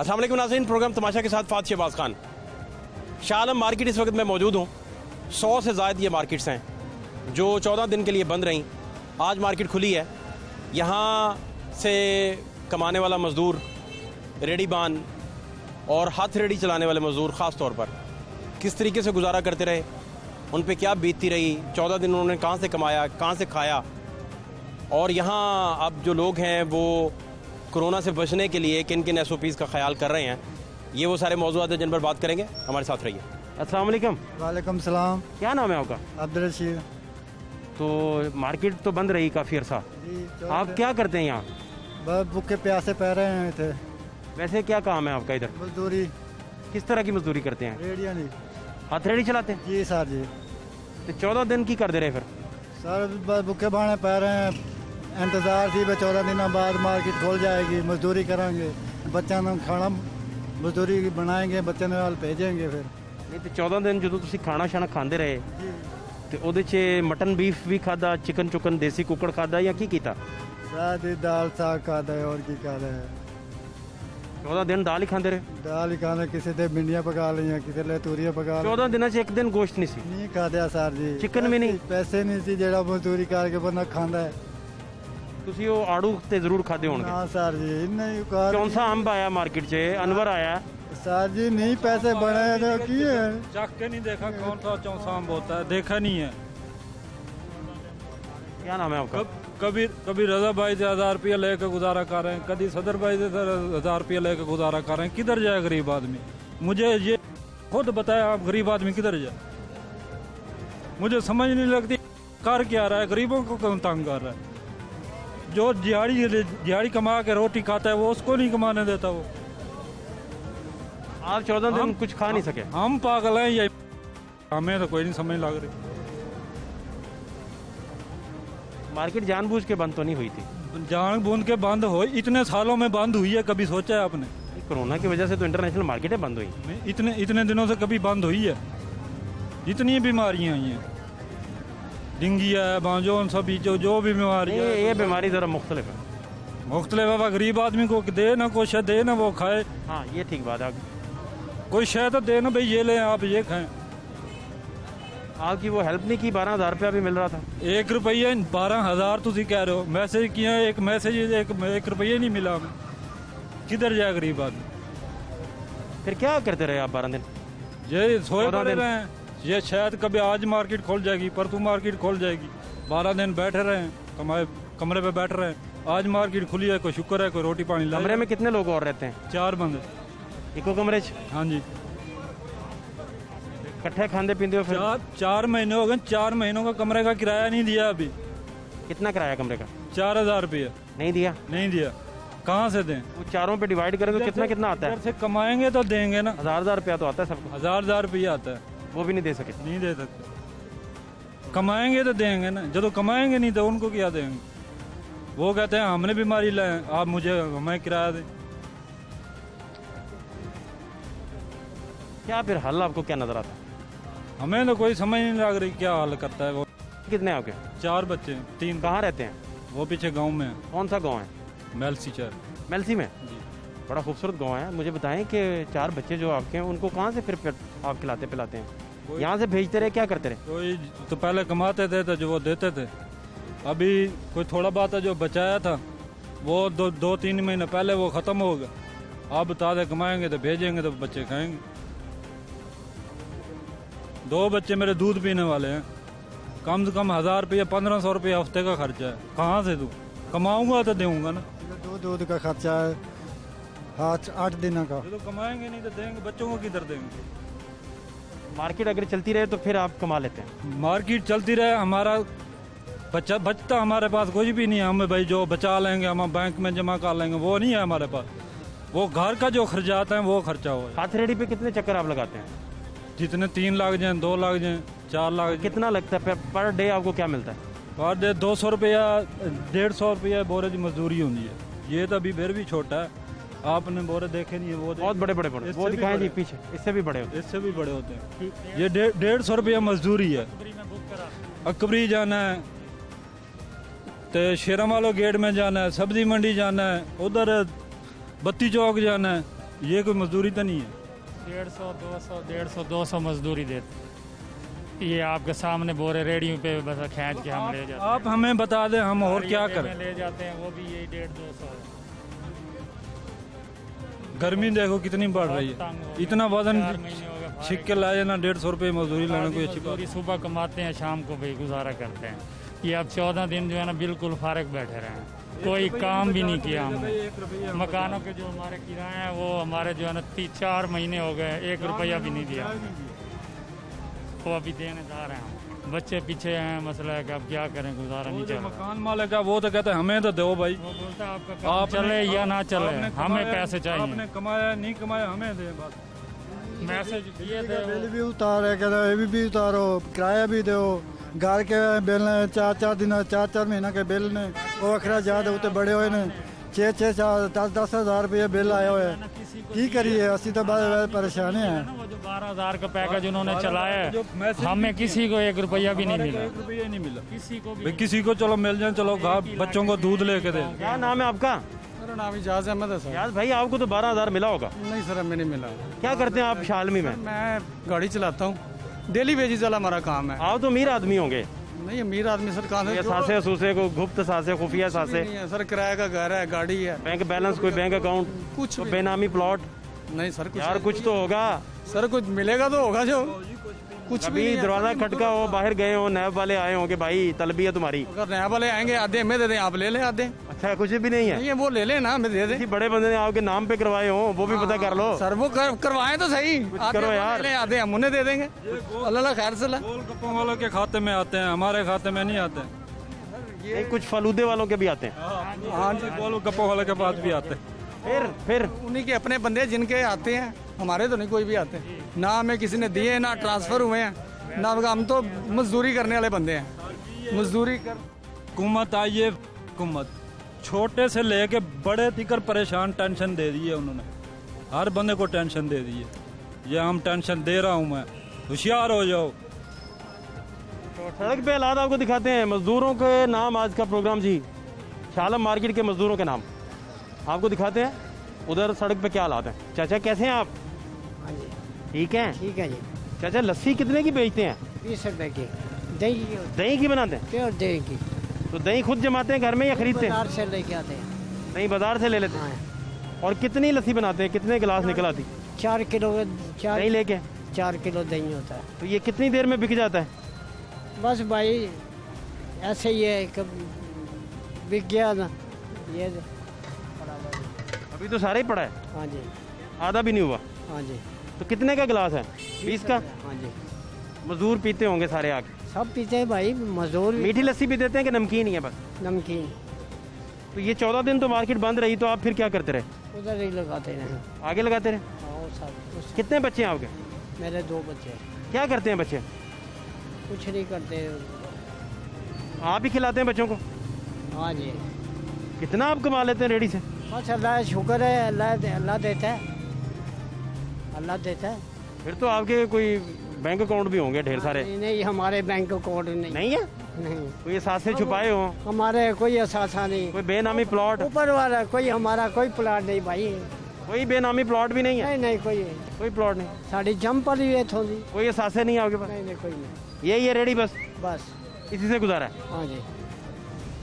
अस्सलाम वालेकुम नाज़रीन, प्रोग्राम तमाशा के साथ फात शहबाज खान। शाह आलम मार्केट इस वक्त मैं मौजूद हूँ। 100 से ज़ायद ये मार्केट्स हैं जो 14 दिन के लिए बंद रहीं। आज मार्केट खुली है। यहाँ से कमाने वाला मज़दूर, रेडीबान और हाथ रेडी चलाने वाले मज़दूर ख़ास तौर पर किस तरीके से गुजारा करते रहे, उन पे क्या बीतती रही, 14 दिन उन्होंने कहाँ से कमाया, कहाँ से खाया, और यहाँ अब जो लोग हैं वो कोरोना से बचने के लिए किन किन SOPs का ख्याल कर रहे हैं, ये वो सारे मौज़ूआत हैं जिन पर बात करेंगे। हमारे साथ रहिए। अस्सलाम वालेकुम। वालेकुम सलाम। क्या नाम है आपका? अब्दुल रशीद। तो मार्केट तो बंद रही काफ़ी अर्सा, आप क्या करते हैं यहाँ? बस भूखे प्यासे पै रहे हैं थे। वैसे क्या काम है आपका इधर? मजदूरी। किस तरह की मजदूरी करते हैं? रेडियाँ नहीं। हथेली चलाते हैं? जी सर जी। तो 14 दिन की कर दे रहे फिर? सर बस भूखे बाने पै रहे हैं। इंतज़ार थी 14 दिनों बाद मार्केट खुल जाएगी, मजदूरी करेंगे, बच्चों ने खाना मजदूरी बनाएंगे, बच्चों ने वाल भेजेंगे। फिर नहीं तो 14 दिन जो तुसी खाना शाना खाते रहे तो ਉਹਦੇ 'ਚ मटन बीफ भी खादा, चिकन चुकन देसी कुकड़ खादा या की कीता? सादी दाल साग खाता है और की खाता है। 14 दिन दाल ही खाते रहे? दाल ही खाने, किसी ने भिंडियाँ पका ली, किसी ने तूरियाँ पका ली। 14 दिन एक दिन गोश्त नहीं सी? नहीं खाते सर जी। चिकन भी नहीं? पैसे नहीं सी जेड़ा मजदूरी करके बंदा खांदा है। ਤੁਸੀਂ ਉਹ ਆੜੂ ਤੇ ਜ਼ਰੂਰ ਖਾਦੇ ਹੋਣਗੇ। हाँ सर जी। नहीं कौन सा अंब आया मार्केट 'ਚ? अनवर आया सर जी। नहीं पैसे बने तो की है। चख के नहीं देखा कौन सा चौसा आम होता है, देखा नहीं है। क्या नाम है आपका? कभी रजा भाई से 1000 रुपया लेकर गुजारा कर रहे हैं, कभी सदर भाई से 1000 रुपया लेकर गुजारा कर रहे हैं। किधर जाए गरीब आदमी? मुझे ये खुद बताया, आप गरीब आदमी किधर जाए? मुझे समझ नहीं लगती कर क्या रहा है, गरीबों को कौन तंग कर रहा है? जो दिहाड़ी कमा के रोटी खाता है वो उसको नहीं कमाने देता। वो आप 14 दिन कुछ खा नहीं सके? हम पागल हैं ये, हमें तो कोई नहीं समझ लग रही। मार्केट जानबूझ के बंद तो नहीं हुई थी? जानबूझ के बंद हो, इतने सालों में बंद हुई है, कभी सोचा है आपने? कोरोना की वजह से तो इंटरनेशनल मार्केटें बंद हुई। इतने दिनों से कभी बंद हुई है? इतनी बीमारियां आई हैं, डेंगू है, बांजोन, सभी जो भी बीमारी है। ये बीमारी ज़रा मुख्तलिफ है। मुख्तलिफ है, गरीब आदमी को दे ना, कुछ दे ना वो खाए। हाँ ये ठीक बात है। कोई शायद तो दे ना भाई, ये लें आप, ये खाएं। आपकी वो हेल्प नहीं की? 12,000 रुपया भी मिल रहा था। 1 रुपया 12,000 तुम कह रहे हो? मैसेज किया, एक मैसेज 1 रुपया नहीं मिला हमें। किधर जाए गरीब आदमी? फिर क्या करते रहे आप 12 दिन? ये सोए पड़े रहे हैं। ये शायद कभी आज मार्केट खुल जाएगी, परसों मार्केट खुल जाएगी। 12 दिन बैठे रहे हैं, कमरे पे बैठ रहे हैं। आज मार्केट खुली है, कोई शुक्र है, कोई रोटी पानी लाए। कमरे में कितने लोग और रहते हैं? 4 बंदे। इको कमरे च? हाँ जी। इकट्ठे खाते पीते हो? फिर 4 महीने हो गए, 4 महीनों का कमरे का किराया नहीं दिया अभी। कितना किराया कमरे का? 4000 रुपया नहीं दिया? नहीं दिया। कहाँ से दें? वो चारों पे डिवाइड करें तो कितना कितना आता है? से कमाएंगे तो देंगे ना। 1000 रुपया तो आता है सबको। 1000 रुपया आता है, वो भी नहीं दे सके? नहीं दे सकते। कमाएंगे तो देंगे ना, जब कमाएंगे नहीं तो उनको क्या देंगे? वो कहते हैं हमने बीमारी लाए, आप हमें किराया दें। क्या फिर हल आपको क्या नजर आता है? हमें तो कोई समझ नहीं लग रही क्या हल करता है वो। कितने आपके? 4 बच्चे, 3। कहाँ रहते हैं? वो पीछे गांव में है। कौन सा गांव है? मेलसी चर। मेलसी में? जी। बड़ा खूबसूरत गांव है। मुझे बताएं कि 4 बच्चे जो आपके हैं उनको कहाँ से फिर आप खिलाते पिलाते हैं? यहाँ से भेजते रहे, क्या करते रहे? कोई तो पहले कमाते थे तो जो वो देते थे। अभी कोई थोड़ा बहुत जो बचाया था वो 2-3 महीने पहले वो ख़त्म हो गया। आप बता दे कमाएंगे तो भेजेंगे तो बच्चे खाएंगे। 2 बच्चे मेरे दूध पीने वाले हैं, कम से कम 1000 रुपया 1500 रुपया हफ्ते का खर्चा है। कहाँ से दूँ? कमाऊंगा तो दूंगा ना। दूध का खर्चा है 8 दिनों का। तो कमाएंगे नहीं तो देंगे, बच्चों को किधर देंगे? मार्केट अगर चलती रहे तो फिर आप कमा लेते हैं? मार्केट चलती रहे, हमारा बचता हमारे पास कुछ भी नहीं है। हमें भाई जो बचा लेंगे हम बैंक में जमा कर लेंगे, वो नहीं है हमारे पास। वो घर का जो खर्चात है वो खर्चा हो। हाथ रेडी पे कितने चक्कर आप लगाते हैं? जितने 3 लाख जाए, 2 लाख जाए, 4 लाख। कितना लगता है पर डे? आपको क्या मिलता है पर डे? 200 रुपया 150 रुपया बोरे की मजदूरी होती है। ये तो अभी फिर भी छोटा है, आपने बोरे देखे नहीं है। वो बहुत बड़े बड़े वो दिखाएं जी पीछे, इससे भी बड़े होते हैं। इससे भी बड़े होते हैं। ये 150 रुपया मजदूरी है। अकबरी जाना है तो शेरामालो गेट में जाना है, सब्जी मंडी जाना है, उधर बत्ती चौक जाना है, ये कोई मजदूरी तो नहीं है। 150, 200 मजदूरी देते। ये आपके सामने बोरे रेडियो पे बस खींच के हम ले जाते आप हमें बता दें हम और क्या हैं। करें। ले जाते हैं वो भी यही 150-200 है। गर्मी देखो कितनी बढ़ रही है, इतना वजन 4 महीने हो गए छिक के लाए ना 150 रुपये मजदूरी लाना कोई अच्छी बात। मजदूरी सुबह कमाते हैं, शाम को भाई गुजारा करते हैं। ये अब 14 दिन जो है ना बिल्कुल फारग बैठे रहे हैं, कोई काम भी नहीं किया हमने। मकानों के जो हमारे किराए हैं वो हमारे जो है ना 3-4 महीने हो गए, 1 रुपया भी नहीं दिया। वो अभी देने जा रहे हैं, बच्चे पीछे हैं। मसला है कि अब क्या करें, गुजारा नहीं चल रहा। मकान मालिक है वो तो कहते हैं हमें तो दो भाई, वो बोलता है आपका काम चले या ना चले, हमें पैसे चाहिए। आपने कमाया नहीं कमाया हमें दे बस। मैसेज दिए थे बिल भी उतारे, कहते ये भी उतारो, किराया भी दो, घर के बिल ने 4-4 दिन 4-4 महीना के बिल ने वो अखरा ज्यादा होते बड़े हुए ने 6-6 10-10 हज़ार रुपये बिल आए हुए। की करिए, असि तो बहुत परेशानी है। वो जो 12,000 का पैकेज उन्होंने चलाया है, हमें किसी को 1 रुपया भी नहीं मिला। 1 रुपया नहीं मिला किसी को भी भाई, किसी को चलो मिल जाए, चलो बच्चों को दूध लेके दे। क्या नाम है आपका? मेरा नाम इजाज अहमद है सर। याद भाई आपको तो 12,000 मिला होगा। नहीं सर, हमें नहीं मिला। क्या करते हैं आप शालमी में? मैं गाड़ी चलाता हूँ, डेली वेजेस वाला हमारा काम है। आप तो अमीर आदमी होंगे। नहीं, अमीर आदमी सर कहाँ ये से? सासे सूसे को गुप्त सासे खुफिया कुछ भी सासे, नहीं है सर, किराए का घर है, गाड़ी है, बैंक बैलेंस, कोई बैंक अकाउंट, कुछ तो भी बेनामी प्लॉट। नहीं सर। कुछ यार कुछ तो होगा। सर कुछ मिलेगा तो होगा, जो कुछ भी अभी नहीं है। दरवाजा खटका हो, बाहर गए हो, नैब वाले आए होंगे, भाई तलबी है तुम्हारी। अगर नया वाले आएंगे आधे हमें दे दें, आप ले लें आधे। अच्छा कुछ भी नहीं है। नहीं है वो ले लें ना, हमें दे दें। किसी बड़े बंदे ने आपके नाम पे करवाए हो वो भी पता कर लो। सर वो करवाएं तो सही, आधे करो वो यार। ले लें, आधे हम उन्हें दे देंगे। अल्लाह खैर से ला। गोलगप्पों वालों के खाते में आते हैं, हमारे खाते में नहीं आते। नहीं, कुछ फलूदे वालों के भी आते हैं। हाँ जी, गोलगप्पों वालों के पास भी आते हैं। फिर उन्हीं के अपने बंदे जिनके आते हैं, हमारे तो नहीं कोई भी आते। ना हमें किसी ने दिए, ना ट्रांसफर हुए हैं, ना हम तो मजदूरी करने वाले बंदे हैं। मजदूरी कर हुकूमत आई है, हुकूमत छोटे से लेके बड़े तिकर परेशान, टेंशन दे दी है उन्होंने, हर बंदे को टेंशन दे दी है। ये हम टेंशन दे रहा हूँ मैं, होशियार हो जाओ। सड़क पे हालात आपको दिखाते हैं, मजदूरों के नाम आज का प्रोग्राम जी, शालम मार्केट के मजदूरों के नाम आपको दिखाते हैं। उधर सड़क पे क्या हालात हैं। चाचा कैसे हैं आप? हाँ जी, ठीक हैं। ठीक है जी। चाचा लस्सी कितने की बेचते हैं? 20 रुपए की दही की दही की बनाते हैं? प्योर दही की। तो दही खुद जमाते हैं घर में या खरीदते हैं? बाजार से लेके आते हैं। दही बाजार से ले लेते हैं। हाँ, और कितनी लस्सी बनाते हैं, कितने गिलास निकल आती? 4 किलो दही लेके 4 किलो दही होता है। तो ये कितनी देर में बिक जाता है? बस भाई ऐसे ही है, कब बिक गया ना ये। अभी तो सारा ही पड़ा है, हाँ जी, आधा भी नहीं हुआ। हाँ जी, तो कितने का गिलास है? 20 का। हाँ जी। मजदूर पीते होंगे सारे आके। सब पीते हैं भाई, मजदूर भी, मीठी लस्सी भी देते हैं कि नमकीन ही है बस? नमकीन तो ये 14 दिन तो मार्केट बंद रही, तो आप फिर क्या करते रहे? उधर ही लगाते हैं। आगे लगाते रहे? हाँ, वो सब कितने बच्चे हैं आपके? मेरे 2 बच्चे हैं। क्या करते हैं बच्चे? कुछ नहीं करते। आप ही खिलाते हैं बच्चों को? हाँ जी, कितना आप कमा लेते हैं रेडी से? बस अल्लाह शुक्र है, अल्लाह देता है, अल्लाह देता है। फिर तो आपके कोई बैंक अकाउंट भी होंगे ढेर सारे। नहीं, नहीं, हमारे बैंक अकाउंट नहीं। नहीं है? नहीं, कोई एहसास से छुपाए हो? हमारे कोई असासा नहीं। कोई बेनामी प्लॉट? ऊपर वाला कोई, हमारा कोई प्लाट नहीं भाई। कोई बेनामी प्लॉट भी नहीं है? नहीं, नहीं, कोई प्लॉट नहीं? साड़ी जम पर ही है थोड़ी। कोई एहसास नहीं है आपके पास? नहीं, नहीं, कोई नहीं, यही है रेडी बस, बस। इसी से गुजारा है? हाँ जी।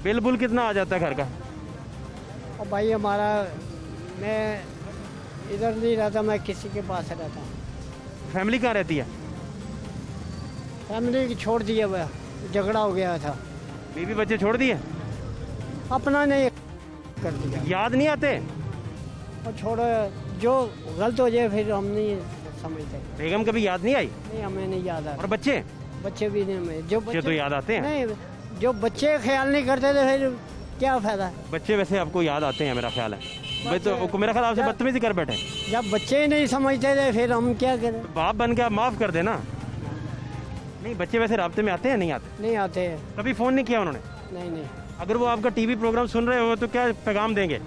बिल बुल कितना आ जाता है घर का? और भाई हमारा, मैं इधर नहीं रहता, मैं किसी के पास रहता हूँ। फैमिली कहाँ रहती है? फैमिली छोड़ दिया, वह झगड़ा हो गया था, बीवी बच्चे छोड़ दिए? अपना नहीं कर दिया। याद नहीं आते? और छोड़ो, जो गलत हो जाए फिर हम नहीं समझते। बेगम कभी याद नहीं आई? नहीं, हमें नहीं याद आता। और बच्चे? बच्चे भी नहीं, हमें जो बच्चे तो याद आते हैं। नहीं, जो बच्चे ख्याल नहीं करते तो फिर क्या फायदा। बच्चे वैसे आपको याद आते हैं मेरा ख्याल है। भाई तो मेरा ख्याल आपसे बदतमीजी कर बैठे। जब बच्चे ही नहीं समझते थे फिर हम क्या करें। तो बाप बन के आप माफ कर देना। नहीं बच्चे वैसे राब्ते में आते हैं? नहीं आते? नहीं आते हैं। कभी फोन नहीं किया उन्होंने? नहीं, नहीं, अगर वो आपका टीवी प्रोग्राम सुन रहे हो तो क्या पैगाम देंगे?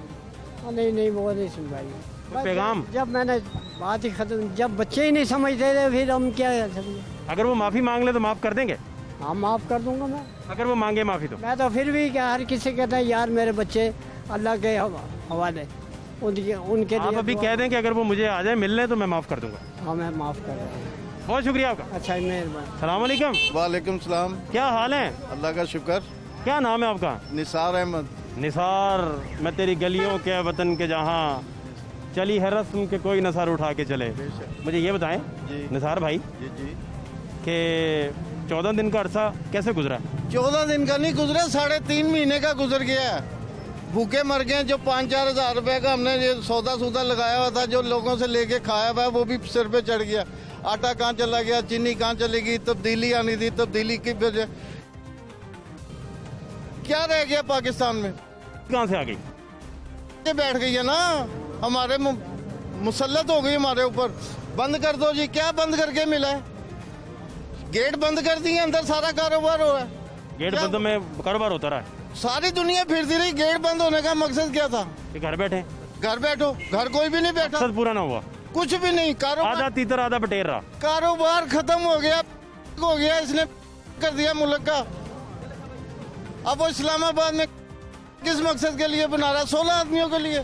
नहीं, नहीं, वो नहीं सुन पाई। बस पैगाम? जब मैंने बात ही खत्म, जब बच्चे ही नहीं समझते थे फिर हम क्या कर सकते। अगर वो माफी मांग ले तो माफ कर देंगे? हाँ, माफ कर दूंगा मैं। अगर वो मांगे माफी तो? मैं तो फिर भी क्या, हर किसी कहता है यार मेरे बच्चे अल्लाह के हवाले। उनके आप लिए अभी कह दें कि अगर वो मुझे आ जाए मिलने तो मैं माफ़ कर दूंगा। हाँ, मैं माफ़ कर रहा हूँ। बहुत शुक्रिया आपका। अच्छा, मेहरबानी। सलाम अलैकुम। वालेकुम सलाम। क्या हाल है? अल्लाह का शुक्र। क्या नाम है आपका? निसार अहमद। निसार, मैं तेरी गलियों के वतन के जहाँ चली है रस्म के कोई नसार उठा के चले। मुझे ये बताएं जी। निसार भाई जी जी। कि 14 दिन का अरसा कैसे गुजरा? 14 दिन का नहीं गुजरा, 3.5 महीने का गुजर गया है। भूखे मर गए। जो 5-4 हज़ार रुपए का हमने ये सौदा लगाया हुआ था, जो लोगों से लेके खाया हुआ है, वो भी सिर पे चढ़ गया। आटा कहाँ चला गया, चीनी कहाँ चली गई, तब्दीली आनी थी, तब्दीली की वजह क्या रह गया पाकिस्तान में? कहाँ से आ गई? ये बैठ गई है ना, हमारे मुसल्लत हो गई हमारे ऊपर। बंद कर दो जी। क्या बंद करके मिला है? गेट बंद कर दिए, अंदर सारा कारोबार हो रहा है। गेट क्या? बंद में कारोबार होता रहा है। सारी दुनिया फिरती रही। गेट बंद होने का मकसद क्या था? कि घर बैठे, घर बैठो। घर कोई भी नहीं बैठा, मकसद पूरा ना हुआ। कुछ भी नहीं। आधा तीतर आधा बटेर रहा। कारोबार खत्म हो गया, हो गया। इसने कर दिया मुल्क का। अब वो इस्लामाबाद में किस मकसद के लिए बना रहा? 16 आदमियों के लिए।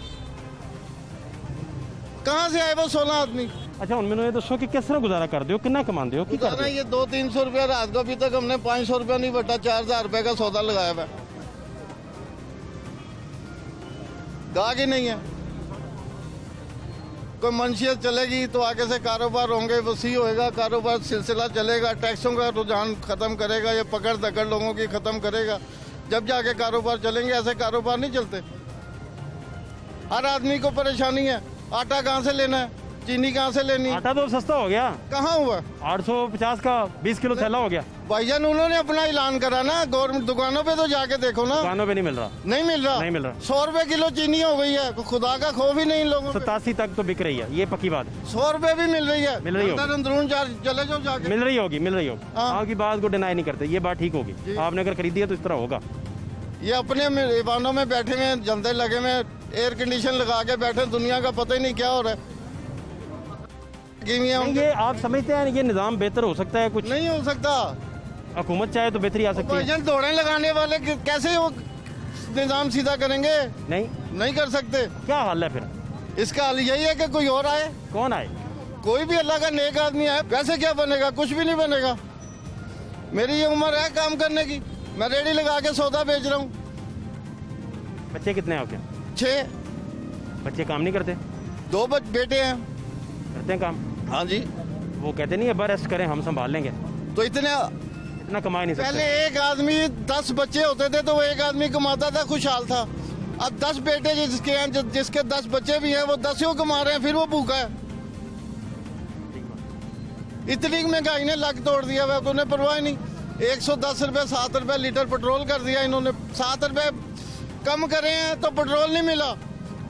कहाँ से आए वो 16 आदमी? अच्छा, उनमें ये दसो कि किस तरह गुजारा कर दो, कितना कमाते हो, की कर ये 200-300 रुपया रात को। अभी तक हमने 500 रुपया नहीं बटा। 4,000 रुपए का सौदा लगाया हुआ है। गाहक ही नहीं है। कोई मंशियत चलेगी तो आगे से कारोबार होंगे, वसी होएगा, कारोबार सिलसिला चलेगा, टैक्सों का रुझान खत्म करेगा, ये पकड़ दकड़ लोगों की खत्म करेगा, जब जाके कारोबार चलेंगे। ऐसे कारोबार नहीं चलते। हर आदमी को परेशानी है। आटा कहाँ से लेना है, चीनी कहाँ से लेनी है? आटा तो सस्ता हो गया। कहाँ हुआ? 850 का 20 किलो थैला हो गया। भाईजान उन्होंने अपना ऐलान करा ना, गवर्नमेंट दुकानों पे तो जाके देखो ना। दुकानों पे नहीं मिल रहा। नहीं मिल रहा। नहीं मिल रहा। 100 रुपए किलो चीनी हो गई है। खुदा का खौफ ही नहीं इन लोगों को। 87 तक तो बिक रही है, ये पक्की बात है। 100 रुपए भी मिल रही है। मिल रही होगी। अंदरून चले जाओ जाके। मिल रही होगी, मिल रही होगी। हाँ। हाँ की बात को डिनाई नहीं करते, ये बात ठीक होगी। आपने अगर खरीदी है तो इस तरह होगा। ये अपने ईवानों में बैठे हुए, जंदे लगे हुए, एयर कंडीशन लगा के बैठे। दुनिया का पता ही नहीं क्या हो रहा है। ये आप समझते हैं ये निज़ाम बेहतर हो सकता है? कुछ नहीं हो सकता। हुकूमत चाहे तो बेहतरी आ सकती है। भाईजान दौड़े लगाने वाले कैसे वो निजाम सीधा करेंगे? नहीं कर सकते। क्या हल है फिर? इसका हल यही है कि कोई और आए। कौन आए? कोई भी अल्लाह का नेक आदमी आए। वैसे क्या बनेगा? कुछ भी नहीं बनेगा। मेरी ये उम्र है काम करने की। मैं रेडी लगा के सौदा बेच रहा हूँ। बच्चे कितने हैं आपके? 6। बच्चे काम नहीं करते? 2 बेटे हैं। करते हैं काम? हाँ जी। वो कहते नहीं अब रेस्ट करें, हम संभाल लेंगे। तो इतना कमा ही नहीं पहले सकते। एक आदमी 10 बच्चे होते थे तो वो एक आदमी कमाता था, खुशहाल था। अब 10 बेटे जिसके हैं, जिसके 10 बच्चे भी हैं, वो 10 ही कमा रहे हैं, फिर वो भूखा है। इतनी महंगाई ने लग तोड़ दिया हुआ, उन्हें परवाह नहीं। 110 रुपए 7 रुपए लीटर पेट्रोल कर दिया इन्होंने। 7 रुपए कम करे हैं तो पेट्रोल नहीं मिला।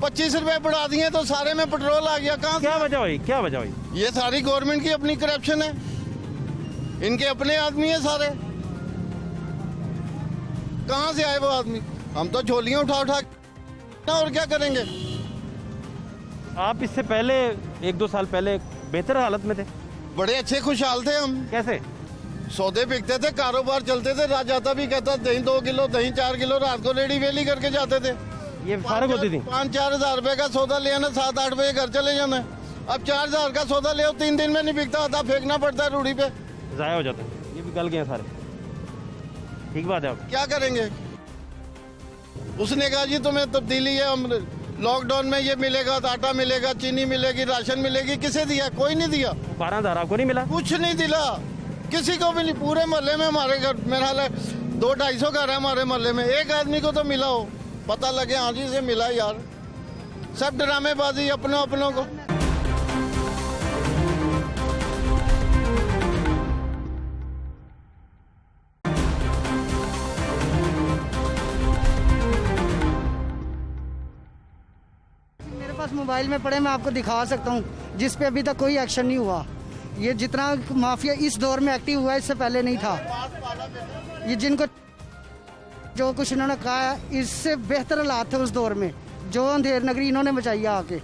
25 रुपए बढ़ा दिए तो सारे में पेट्रोल आ गया। कहाँ? क्या वजह हुई? क्या वजह हुई? ये सारी गवर्नमेंट की अपनी करप्शन है। इनके अपने आदमी है सारे। कहाँ से आए वो आदमी? हम तो झोलियां उठा उठा ना, और क्या करेंगे? आप इससे पहले 1-2 साल पहले बेहतर हालत में थे? बड़े अच्छे खुशहाल थे हम। कैसे? सौदे बिकते थे, कारोबार चलते थे। राजाता भी कहता दही 2 किलो, दही 4 किलो रात को रेडी वेली करके जाते थे। ये फारग होती थी। 5-4 हज़ार रुपए का सौदा ले आना, 7-8 बजे घर चले जाना। अब 4 हज़ार का सौदा ले 3 दिन में नहीं बिकता, आधा फेंकना पड़ता है रूढ़ी पे। जाया हो जाता है। ये भी गल गए सारे। ठीक बात है। आप क्या करेंगे? उसने कहा जी तुम्हें तब्दीली है, हम लॉकडाउन में ये मिलेगा, तो आटा मिलेगा, चीनी मिलेगी, राशन मिलेगी। किसे दिया? कोई नहीं दिया। 12,000 आपको नहीं मिला? कुछ नहीं दिला, किसी को भी नहीं। पूरे मोहल्ले में हमारे घर मेरा हाल है 200-250 घर है हमारे मोहल्ले में, एक आदमी को तो मिला हो, पता लगे हाँ जी से मिला यार। सब ड्रामेबाजी अपनों को। मेरे पास मोबाइल में पड़े, मैं आपको दिखा सकता हूँ, जिस पे अभी तक कोई एक्शन नहीं हुआ। ये जितना माफिया इस दौर में एक्टिव हुआ है, इससे पहले नहीं था। ये जिनको जो कुछ इन्होंने कहा है, इससे बेहतर हालात थे उस दौर में। जो अंधेर नगरी इन्होंने बचाई है आके,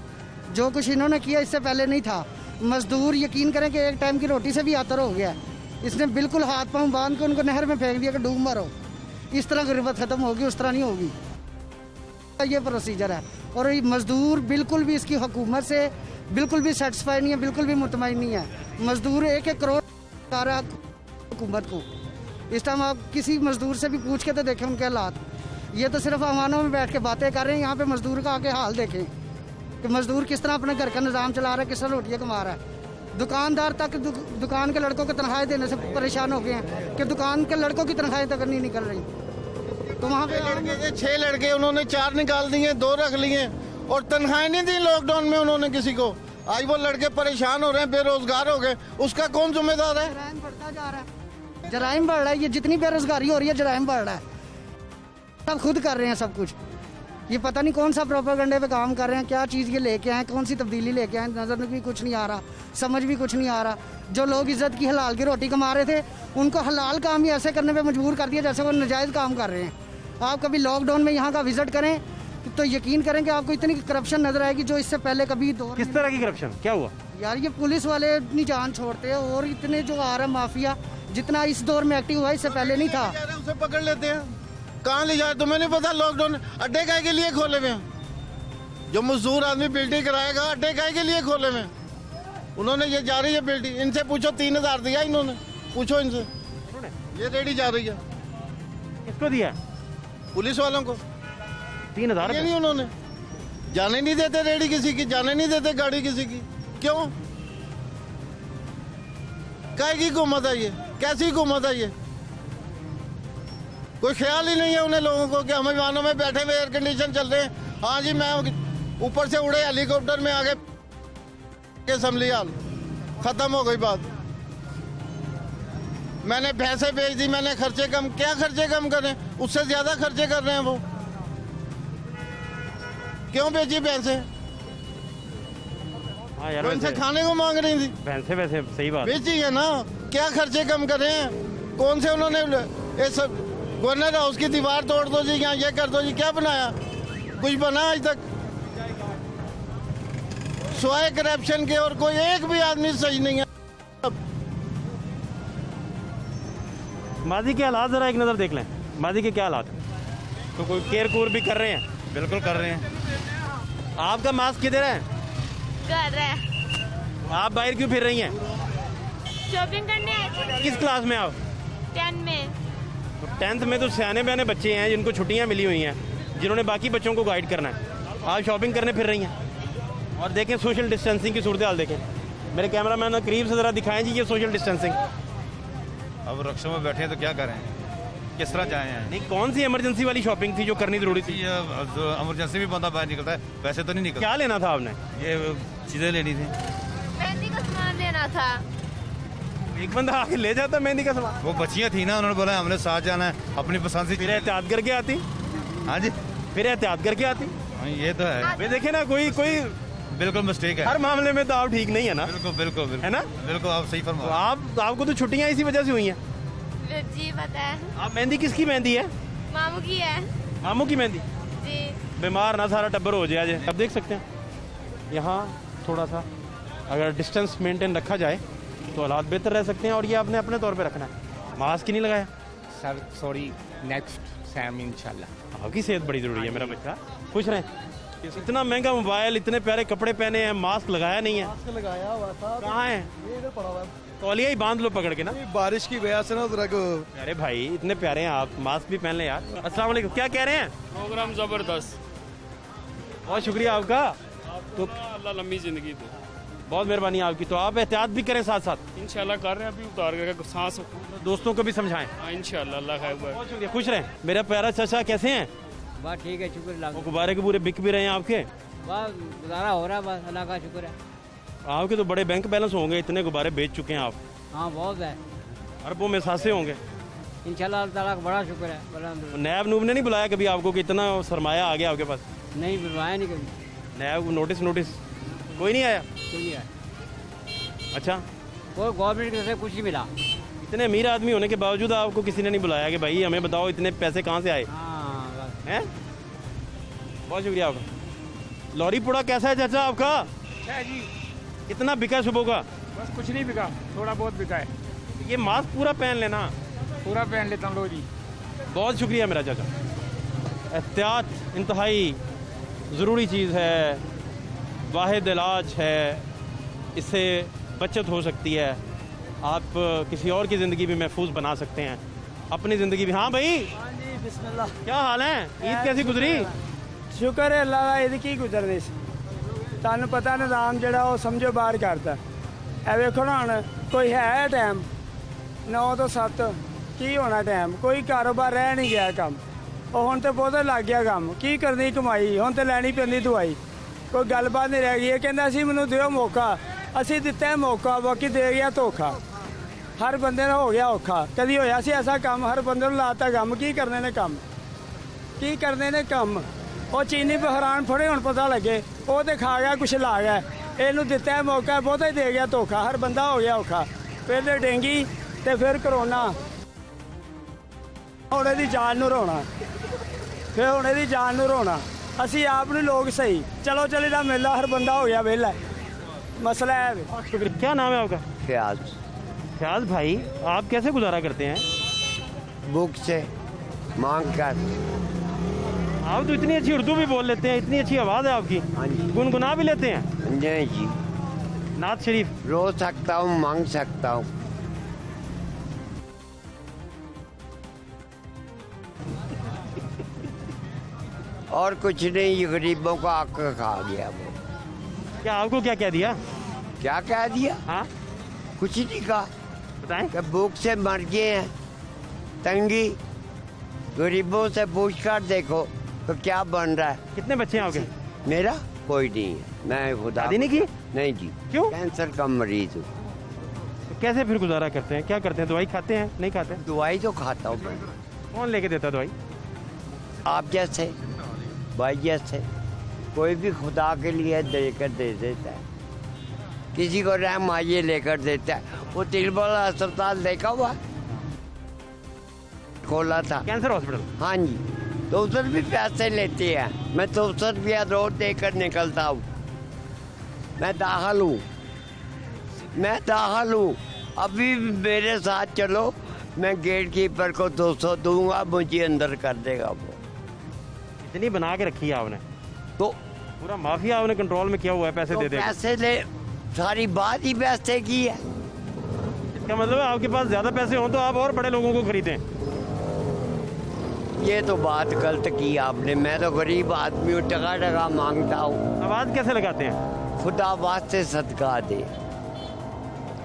जो कुछ इन्होंने किया इससे पहले नहीं था। मजदूर यकीन करें कि एक टाइम की रोटी से भी आतर हो गया। इसने बिल्कुल हाथ पांव बांध के उनको नहर में फेंक दिया कि डूब मरो। इस तरह गुर्बत खत्म होगी, उस तरह नहीं होगी। ये प्रोसीजर है। और ये मज़दूर बिल्कुल भी इसकी हुकूमत से बिल्कुल भी सेटिस्फाई नहीं है, बिल्कुल भी मुतमईन नहीं है। मज़दूर 1-1 करोड़ आ रहा हुकूमत को। इस टाइम आप किसी मज़दूर से भी पूछ के तो देखें उनके हालात। ये तो सिर्फ अवानों में बैठ के बातें कर रहे हैं, यहाँ पे मज़दूर का आके हाल देखें कि मज़दूर किस तरह अपने घर का निज़ाम चला रहा है, किस तरह रोटियाँ कमा रहा है। दुकानदार तक दुकान के लड़कों को तनख्वाहें देने से परेशान हो गए हैं कि दुकान के लड़कों की तनख्वाहें तक नहीं निकल रही। तो वहाँ पे लड़के थे 6 लड़के, उन्होंने 4 निकाल दिए, 2 रख लिए और तनख्वाहें नहीं दी लॉकडाउन में उन्होंने किसी को। आज वो लड़के परेशान हो रहे हैं, बेरोजगार हो गए, उसका कौन जिम्मेदार है? जराइम बढ़ता जा रहा है, जराइम बढ़ रहा है। ये जितनी बेरोजगारी हो रही है जराइम बढ़ रहा है। सब खुद कर रहे हैं सब कुछ। ये पता नहीं कौन सा प्रोपेगेंडे पे काम कर रहे हैं, क्या चीज़ ये लेके आए, कौन सी तब्दीली लेके आए, नज़र भी कुछ नहीं आ रहा, समझ भी कुछ नहीं आ रहा। जो लोग इज्जत की हलाल की रोटी कमा रहे थे उनको हलाल काम ही ऐसे करने पे मजबूर कर दिया जैसे वो नाजायज़ काम कर रहे हैं। आप कभी लॉकडाउन में यहाँ का विजिट करें तो यकीन करें कि आपको इतनी करप्शन नजर आएगी जो इससे पहले कभी दौर। किस तरह की करप्शन, क्या हुआ? यार ये पुलिस वाले नहीं जान छोड़ते और इतने जो आ रहा है माफिया जितना इस दौर में एक्टिव हुआ इससे पहले नहीं था। उसे पकड़ लेते हैं, कहाँ ले जाए तुम्हें नहीं पता। लॉकडाउन अड्डे काय के लिए खोले हुए हैं? जो मजदूर आदमी बिल्डिंग कराएगा अड्डे काय के लिए खोले हुए हैं? उन्होंने ये जा रही है बिल्डिंग, इनसे पूछो 3000 दिया इन्होंने, पूछो इनसे। ये रेडी जा रही है, किसको दिया? पुलिस वालों को 3000 ये नहीं, उन्होंने जाने नहीं देते रेडी किसी की, जाने नहीं देते गाड़ी किसी की। क्यों? काय की हुकूमत है ये? कैसी हुकूमत है ये? कोई ख्याल ही नहीं है उन्हें लोगों को कि हम विमानों में बैठे हुए एयर कंडीशन चल रहे हैं। हाँ जी, मैं ऊपर से उड़े हेलीकॉप्टर में आगे असम्बली हाल, खत्म हो गई बात। मैंने भैंसे बेच दी, मैंने खर्चे कम, क्या खर्चे कम करें? उससे ज्यादा खर्चे कर रहे हैं वो। क्यों बेची भैंसे? हाँ यार, उनसे खाने को मांग रही थी भैंसे, वैसे सही बात बेची है ना। क्या खर्चे कम करें? कौन से उन्होंने ये सब गवर्नर हाउस की दीवार तोड़ दो जी, यहाँ ये कर दो जी, क्या बनाया? कुछ बना आज तक? स्वाय करप्शन के और कोई एक भी आदमी सही नहीं है। माजी के हालात जरा एक नज़र देख लें, माजी के क्या हालात? तो कोई केयर कूर भी कर रहे हैं? बिल्कुल कर रहे हैं। आपका मास्क किधर है? कर रहे हैं। आप बाहर क्यों फिर रही हैं? शॉपिंग करने आए थे। किस क्लास में आप? 10 में। 10th में तो सियाने बयाने बच्चे हैं जिनको छुट्टियां मिली हुई हैं, जिन्होंने बाकी बच्चों को गाइड करना है। आप शॉपिंग करने फिर रही हैं। और देखें सोशल डिस्टेंसिंग की सूरत हाल देखें। मेरे कैमरा मैन करीब से ज़रा दिखाएं जी ये सोशल डिस्टेंसिंग। अब रिक्शों में बैठे हैं तो क्या करें, किस तरह जाए हैं? नहीं, कौन सी इमरजेंसी वाली शॉपिंग थी जो करनी जरूरी थी? इमरजेंसी में बंदा बाहर निकलता है, वैसे तो नहीं निकलता। क्या लेना था आपने? ये चीज़ें लेनी थी, मेहंदी का सामान लेना था। एक बंदा आके ले जाता मेहंदी का सामान। वो बच्चियाँ थी ना, उन्होंने बोला हमने साथ जाना है, अपनी पसंद से। फिर एहतियात करके आती। हाँ जी, फिर एहतियात करके आती। हाँ, ये तो है। वे देखे ना, कोई बिल्कुल मिस्टेक है। हर मामले में तो आप ठीक नहीं है ना? बिल्कुल बिल्कुल बिल्कुल है ना? बिल्कुल, आप सही तो फरमा। आपको तो छुट्टियां इसी वजह से हुई हैं। जी पता है। आप मेहंदी किसकी मेहंदी है? मामू की है। मामू की मेहंदी? जी। बीमार ना सारा टब्बर हो जाए। अब देख सकते हैं यहाँ थोड़ा सा अगर डिस्टेंस मेंटेन रखा जाए तो हालात बेहतर रह सकते हैं। और ये आपने अपने तौर पे रखना है। मास्क ही नहीं लगाया सर, सॉरी, नेक्स्ट टाइम इंशाल्लाह। आपकी सेहत बड़ी जरूरी है मेरा बच्चा, खुश रहें। इतना महंगा मोबाइल, इतने प्यारे कपड़े पहने हैं, मास्क लगाया नहीं है। मास्क लगाया हुआ था, कहाँ है? ये इधर पड़ा हुआ है। तौलिया ही बांध लो पकड़ के ना। बारिश की वजह से ना उधर को। अरे भाई इतने प्यारे हैं आप, मास्क भी पहन लें यार। अस्सलाम वालेकुम, क्या कह रहे हैं? प्रोग्राम जबरदस्त, बहुत शुक्रिया आपका। तो अल्लाह लंबी जिंदगी दे। बहुत मेहरबानी आपकी। तो आप एहतियात भी करें साथ साथ। इंशाल्लाह कर रहे हैं, अभी उतार करके सांस। दोस्तों को भी समझाएं। हाँ इंशाल्लाह, अल्लाह खैर। बहुत शुक्रिया, खुश रहें। मेरा प्यारा चाचा कैसे हैं? बस ठीक है, शुक्र अल्लाह वो गुब्बारे के पूरे बिक भी रहे हैं आपके? बस गुजारा हो रहा है, बस अल्लाह का शुक्र है। आपके तो बड़े बैंक बैलेंस होंगे, इतने गुब्बारे बेच चुके हैं आप। हाँ बहुत है, अरबों में सासे होंगे। इंशाल्लाह अल्लाह ताला का बड़ा शुक्र है। अल्हम्दुलिल्लाह। नैब नूब ने नहीं बुलाया कभी आपको कि इतना सरमाया आ गया आपके पास? नहीं बुलवाया नहीं कभी, नैब नोटिस कोई नहीं आया? कोई नहीं आया। अच्छा, कोई गवर्नमेंट की तरफ से कुछ नहीं मिला। इतने अमीर आदमी होने के बावजूद आपको किसी ने नहीं बुलाया कि भाई हमें बताओ इतने पैसे कहाँ से आए? हाँ बस। हैं? बहुत शुक्रिया आपका। लॉरी पुड़ा कैसा है चाचा आपका? जी, कितना बिका सुबह का? बस कुछ नहीं बिका, थोड़ा बहुत बिका है। ये मास्क पूरा पहन लेना। पूरा पहन लेता हूँ। लो जी, बहुत शुक्रिया मेरा चाचा। एहतियात इंतहाई ज़रूरी चीज़ है, वाहिद इलाज है, इससे बचत हो सकती है। आप किसी और की ज़िंदगी भी महफूज बना सकते हैं, अपनी ज़िंदगी भी। हाँ भाई, बिस्मिल्लाह। क्या हाल है? ईद कैसी गुजरी? शुक्र है अल्लाह का, ईद की गुजरनी सी। ਤੁਹਾਨੂੰ ਪਤਾ ਨਿਜ਼ਾਮ ਜਿਹੜਾ ਉਹ ਸਮਝੋ ਬਾਹਰ ਕਰਤਾ। ਇਹ ਵੇਖੋ ਨਾ ਹੁਣ ਕੋਈ ਹੈ ਟਾਈਮ 9 ਤੋਂ 7 ਕੀ ਹੋਣਾ ਟਾਈਮ, ਕੋਈ ਕਾਰੋਬਾਰ ਰਹਿ ਨਹੀਂ ਗਿਆ ਕੰਮ। ਉਹ ਹੁਣ ਤੇ ਬਹੁਤਾ ਲੱਗ ਗਿਆ ਕੰਮ, ਕੀ ਕਰਨੀ ਕਮਾਈ, ਹੁਣ ਤੇ ਲੈਣੀ ਪੈਂਦੀ ਦਵਾਈ। ਕੋਈ ਗੱਲਬਾਤ ਨਹੀਂ ਰਹਿ ਗਈ। ਇਹ ਕਹਿੰਦਾ ਸੀ ਮੈਨੂੰ ਦਿਓ ਮੌਕਾ, ਅਸੀਂ ਦਿੱਤਾ ਮੌਕਾ, ਬਾਕੀ ਦੇ ਗਿਆ ਧੋਖਾ। ਹਰ ਬੰਦੇ ਨੂੰ ਹੋ ਗਿਆ ਔਖਾ। ਕਦੀ ਹੋਇਆ ਸੀ ਐਸਾ ਕੰਮ, ਹਰ ਬੰਦੇ ਨੂੰ ਲਾਤਾ ਕੰਮ। ਕੀ ਕਰਨੇ ਨੇ ਕੰਮ, ਕੀ ਕਰਨੇ ਨੇ ਕੰਮ। ਉਹ ਚੀਨੀ ਬਹਿਰਾਨ ਫੜੇ ਹੁਣ ਪਤਾ ਲੱਗੇ, ਉਹ ਤੇ ਖਾ ਗਿਆ ਕੁਛ ਲਾ ਗਿਆ। ਇਹਨੂੰ ਦਿੱਤਾ ਮੌਕਾ, ਬਹੁਤਾ ਹੀ ਦੇ ਗਿਆ ਧੋਖਾ। ਹਰ ਬੰਦਾ ਹੋ ਗਿਆ ਔਖਾ। ਪਹਿਲੇ ਡੇਂਗੀ ਤੇ ਫਿਰ ਕਰੋਨਾ, ਹੁਣ ਇਹਦੀ ਜਾਨ ਨੂੰ ਰੋਣਾ, ਫਿਰ ਹੁਣ ਇਹਦੀ ਜਾਨ ਨੂੰ ਰੋਣਾ। ਅਸੀਂ ਆਪ ਨੂੰ ਲੋਕ ਸਹੀ ਚਲੋ ਚਲੇ ਦਾ ਮੇਲਾ, हर बंदा हो गया वेला। मसला है। क्या नाम है आपका? ख्याल ख्याल भाई, आप कैसे गुजारा करते हैं? बुक से मांग कर। आप तो इतनी अच्छी उर्दू भी बोल लेते हैं, इतनी अच्छी आवाज़ है आपकी, हाँ जी। गुनगुना भी लेते हैं? नहीं जी, नात शरीफ रो सकता हूँ, मांग सकता हूँ। और कुछ नहीं, ये गरीबों का हक खा गया वो। क्या आपको क्या कह दिया? क्या कह दिया? हाँ कुछ नहीं कहा, बताएं। कि भूख से मर गए हैं, तंगी। गरीबों से पूछ कर देखो तो क्या बन रहा है। कितने बच्चे हैं आपके? मेरा कोई नहीं है, मैं खुदा शादी नहीं की? नहीं जी। क्यों? कैंसर का मरीज हूँ। तो कैसे फिर गुजारा करते हैं? क्या करते हैं? दवाई खाते हैं? नहीं खाते? दवाई तो खाता हूँ मैं। कौन लेके देता है दवाई? आप जैसे भाई जैसे कोई भी खुदा के लिए देकर दे देता है। किसी को रहम आइए लेकर देता है। वो तिलबला अस्पताल देखा हुआ, खोला था कैंसर हॉस्पिटल। हाँ जी, तो उधर भी पैसे लेते हैं। मैं तो 200 रुपया रोज देकर निकलता हूँ। मैं दाखिल हूँ, मैं दाखिल हूँ। अभी मेरे साथ चलो, मैं गेट कीपर को 200 दूंगा, मुझे अंदर कर देगा वो। इतनी बना के रखी है आपने, तो पूरा माफिया आपने कंट्रोल में किया हुआ है, पैसे तो दे दे। पैसे ले, सारी बात ही पैसे की है। इसका मतलब है आपके पास ज्यादा पैसे हों तो आप और बड़े लोगों को खरीदें। ये तो बात गलत की आपने। मैं तो गरीब आदमी हूँ, टका टका मांगता हूँ। आवाज कैसे लगाते हैं? खुदा वास्ते सदका दे,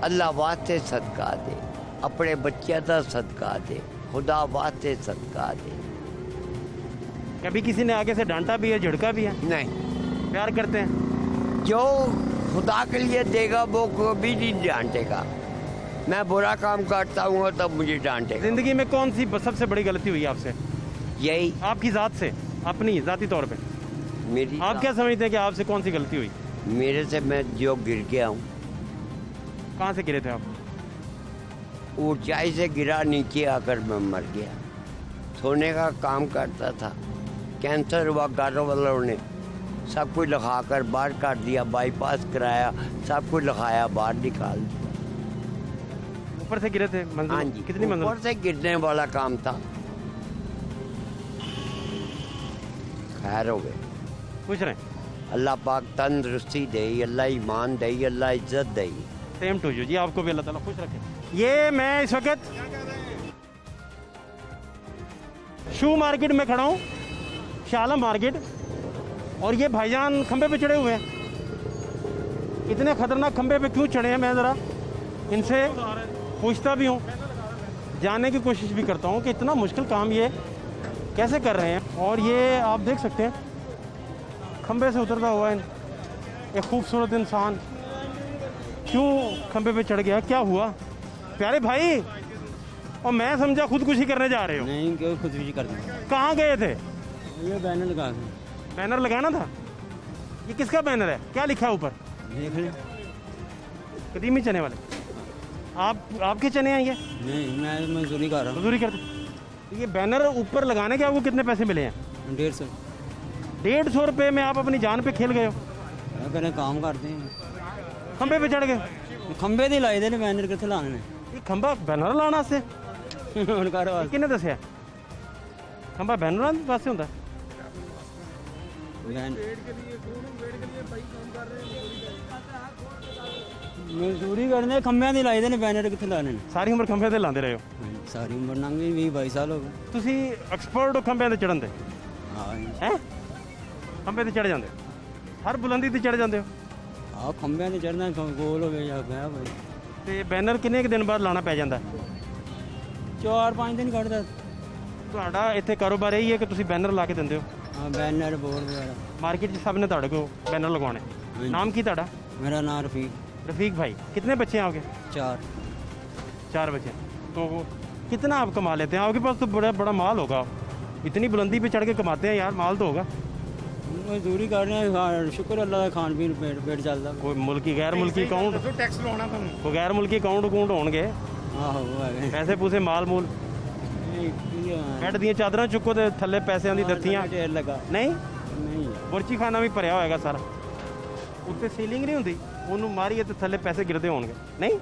अल्लाह वास्ते सदका दे, अपने बच्चे का सदका दे, खुदा वास्ते सदका दे। कभी किसी ने आगे से डांटा भी है, झिड़का भी है? नहीं, प्यार करते हैं। जो खुदा के लिए देगा वो कभी नहीं डांटेगा। मैं बुरा काम करता हूँ तब मुझे डांटेगा। जिंदगी में कौन सी सबसे बड़ी गलती हुई आपसे? यही आपकी जात से, अपनी जाती तौर पे मेरी। आप क्या समझते हैं कि आपसे कौन सी गलती हुई? मेरे से मैं जो गिर गया हूँ। कहाँ से गिरे थे आप? ऊंचाई से गिरा, नीचे आकर मैं मर गया। सोने का काम करता था, कैंसर हुआ, घर वालों ने सब कुछ लिखा कर बाहर काट दिया, बाईपास कराया, सब कुछ लिखाया, बाहर निकाल दिया। ऊपर से गिरे थे? मंजिल? हाँ जी, कितनी मंजिल? ऊपर से गिरने वाला काम था। खैर हो गए, पूछ रहे? अल्लाह पाक तंदुरुस्ती दे, अल्लाह ईमान दे, अल्लाह इज्जत दे। सेम टू यू जी, आपको भी अल्लाह ताला खुश रखे। ये मैं इस वक्त शू मार्केट में खड़ा हूँ, शालम मार्केट, और ये भाईजान खंबे पे चढ़े हुए हैं। इतने खतरनाक खंबे पे क्यों चढ़े हैं, मैं ज़रा इनसे पूछता भी हूँ, जानने की कोशिश भी करता हूँ कि इतना मुश्किल काम ये कैसे कर रहे हैं। और ये आप देख सकते हैं खंबे से उतरता हुआ एक खूबसूरत इंसान क्यों खंबे पे चढ़ गया, क्या हुआ? प्यारे भाई, और मैं समझा खुदकुशी करने जा रहे हो। नहीं, क्यों खुदकुशी करनी। कहाँ गए थे? ये बैनर लगा बैनर लगाना था। ये किसका बैनर है, क्या लिखा है ऊपर? देख लें। कदीमी चने वाले। आपके चने हैं ये? नहीं, मैं मजदूरी कर रहा हूँ। मजदूरी करते। ये बैनर ऊपर लगाने के आपको कितने पैसे मिले हैं? 150। 150 रुपये में आप अपनी जान पे खेल गए हो। क्या करें, काम करते हैं। खंबे पे चढ़ गए? खंबे दी लाई दे ने, बैनर कितने लाने ने? ये खंबा बैनर लाना से किन्ने दसिया? खंबा बैनर वास्ते होंदा? ਮਜ਼ਦੂਰੀ ਕਰਨੇ ਖੰਭਿਆਂ ਦੀ ਲਾਈਦੇ ਨੇ ਬੈਨਰ ਕਿੱਥੇ ਲਾਣੇ ਨੇ ਸਾਰੀ ਉਮਰ ਖੰਭਿਆਂ ਤੇ ਲਾਉਂਦੇ ਰਹੇ ਹੋ ਸਾਰੀ ਉਮਰ ਲੰਘ ਗਈ 20-22 ਸਾਲ ਹੋ ਗਏ ਤੁਸੀਂ ਐਕਸਪਰਟ ਹੋ ਖੰਭਿਆਂ ਤੇ ਚੜਨ ਦੇ ਹਾਂ ਹੈ ਖੰਭੇ ਤੇ ਚੜ ਜਾਂਦੇ ਹੋ? ਹਰ ਬੁਲੰਦੀ ਤੇ ਚੜ ਜਾਂਦੇ ਹੋ ਆਹ ਖੰਭਿਆਂ ਤੇ ਚੜਨਾ ਗੋਲ ਹੋਵੇ ਜਾਂ ਬਹਿ ਹੋਵੇ ਤੇ ਬੈਨਰ ਕਿੰਨੇ ਕੁ ਦਿਨ ਬਾਅਦ ਲਾਣਾ ਪੈ ਜਾਂਦਾ 4-5 ਦਿਨ ਕੱਢਦਾ ਤੁਹਾਡਾ ਇੱਥੇ ਕਾਰੋਬਾਰ ਇਹੀ ਹੈ ਕਿ ਤੁਸੀਂ ਬੈਨਰ ਲਾ ਕੇ ਦਿੰਦੇ ਹੋ ਹਾਂ ਬੈਨਰ ਬੋਰਡ ਵਗੈਰਾ मार्केट में सब ने ताड़े को बैनर लगवाने नाम की ताड़ा मेरा नाम रफीक रफीक भाई कितने बच्चे हैं आपके 4 बच्चे तो कितना आप कमा लेते हैं आपके पास तो बड़ा बड़ा माल होगा इतनी बुलंदी पे चढ़ के कमाते हैं यार माल तो होगा मजदूरी कर रहे हैं शुक्र अल्लाह का खान पीन पेट चलता कोई मुल्की गैर मुल्की अकाउंट टैक्स लवाना कोई गैर मुल्की अकाउंट होंगे आहो पैसे पूसे माल मूल बैठ दी चादर चुको तो थले पैसों की दत्तियां लगा नहीं नहीं बुरची खाना भी भरिया होएगा सारा उत्ते सीलिंग नहीं होंदी ਉਹਨੂੰ ਮਾਰੀਏ ਤੇ ਥੱਲੇ ਪੈਸੇ ਗਿਰਦੇ ਹੋਣਗੇ ਨਹੀਂ